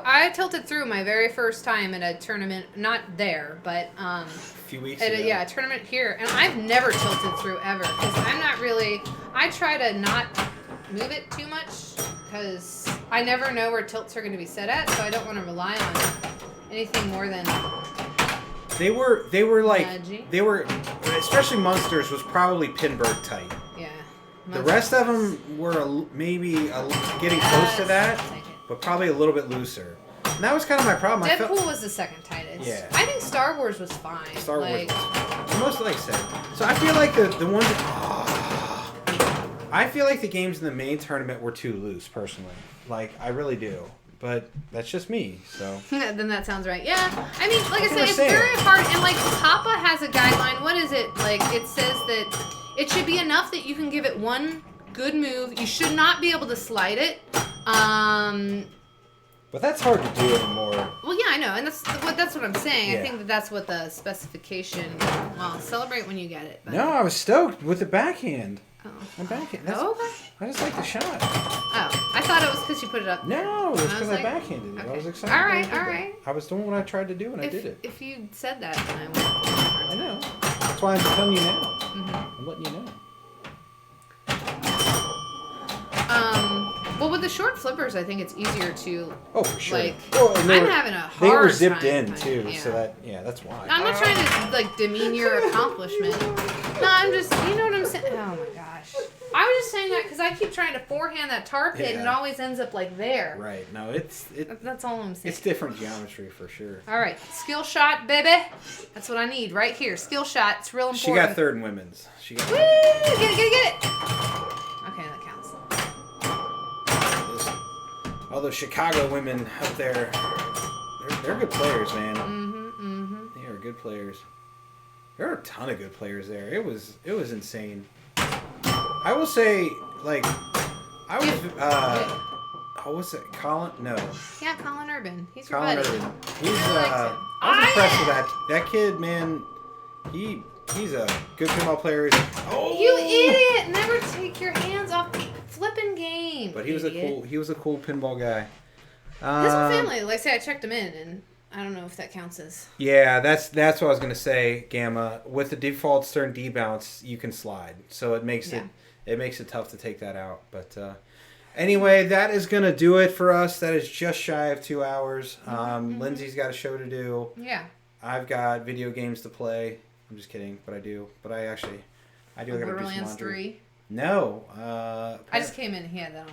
my very first time at a tournament, not there, but a few weeks at ago. a tournament here, and I've never tilted through ever because I'm not really. I try to not move it too much because I never know where tilts are going to be set at, so I don't want to rely on anything more than. They were like nudging. they were, especially Munsters was probably Pinberg tight. Yeah. The rest of them were getting close to that, but probably a little bit looser. And that was kind of my problem. Deadpool was the second tightest. Yeah. I think Star Wars was fine. Star Wars was most like I said. So I feel like the ones. I feel like the games in the main tournament were too loose, personally. Like, I really do. But that's just me, so. Then that sounds right. Yeah. I mean, like I That's said, what it's I'm saying. very hard. And, like, Papa has a guideline. What is it? Like, it says that it should be enough that you can give it one good move. You should not be able to slide it. But that's hard to do anymore. Well, yeah, I know. And that's what I'm saying. Yeah. I think that's what the specification. Well, celebrate when you get it. But. No, I was stoked with the backhand. Oh. My backhand. Okay. I just like the shot. Oh, I thought it was because you put it up. No, it was because I like, backhanded it. okay. I was excited. All when I right, did all that. right. I was doing what I tried to do, and I did it. If you said that, then I would. I know. That's why I'm telling you now. Mm-hmm. I'm letting you know. Well, with the short flippers, I think it's easier to. Oh, for sure. Like, well, and I'm having a hard They were zipped time in too, finding- so that's why. I'm not trying to like demean your accomplishment. No, I'm just, you know what I'm saying? Oh my gosh. I was just saying that because I keep trying to forehand that tar pit and it Yeah. always ends up like there. Right. No, it's That's all I'm saying. it's different geometry for sure. All right, skill shot, baby. That's what I need right here. Skill shot. It's real important. She got third in women's. She got. Woo! Get it. Okay, that counts. All those Chicago women up there, they're good players, man. Mm-hmm. They are good players. There are a ton of good players there. It was insane. I will say, like, I was what's it? Colin? No. Yeah, Colin Urban. He's your Colin buddy. Irvin. He's I liked him. I was impressed with that kid, man. He's a good pinball player. You idiot! Never take your hands off the flipping game. But he was a cool pinball guy. His whole family, like I say, I checked him in, and I don't know if that counts as. Yeah, that's what I was gonna say, Gamma. With the default stern D bounce, you can slide, so it makes it tough to take that out. But anyway, that is gonna do it for us. That is just shy of 2 hours. Lindsay's got a show to do. Yeah. I've got video games to play. I'm just kidding, but I do. But I do. I gotta do some Borderlands laundry. 3. No. I just came in and he had that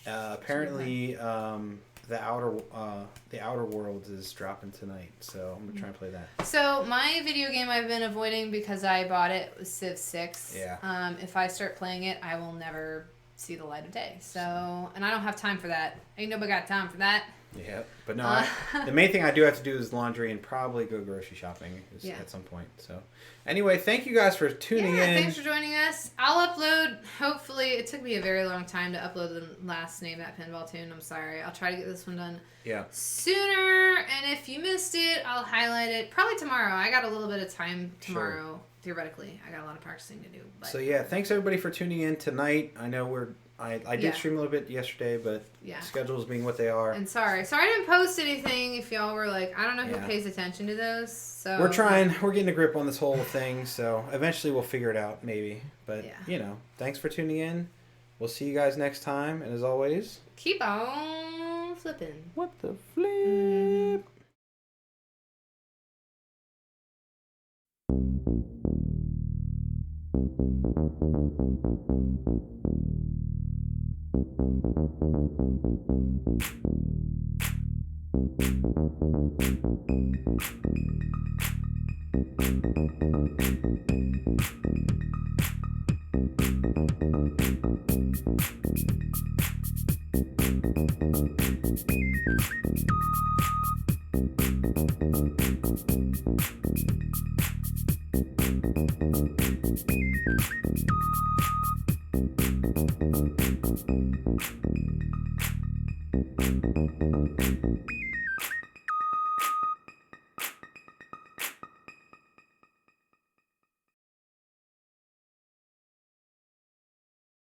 on. Apparently, the Outer Worlds is dropping tonight, so I'm gonna try and play that. So my video game I've been avoiding because I bought it was Civ 6. Yeah. If I start playing it, I will never see the light of day. So, and I don't have time for that. Ain't nobody got time for that. Yeah, but no, the main thing I do have to do is laundry and probably go grocery shopping at some point. So, anyway, thank you guys for tuning in. Thanks for joining us. I'll upload, hopefully, it took me a very long time to upload the last Name That Pinball tune. I'm sorry. I'll try to get this one done sooner. And if you missed it, I'll highlight it probably tomorrow. I got a little bit of time tomorrow, theoretically. I got a lot of practicing to do. But. So, yeah, thanks everybody for tuning in tonight. I know I did stream a little bit yesterday, but schedules being what they are. And sorry I didn't post anything if y'all were like, I don't know who pays attention to those. So we're trying. We're getting a grip on this whole thing, so eventually we'll figure it out, maybe. But, thanks for tuning in. We'll see you guys next time. And as always, keep on flipping. What the flip?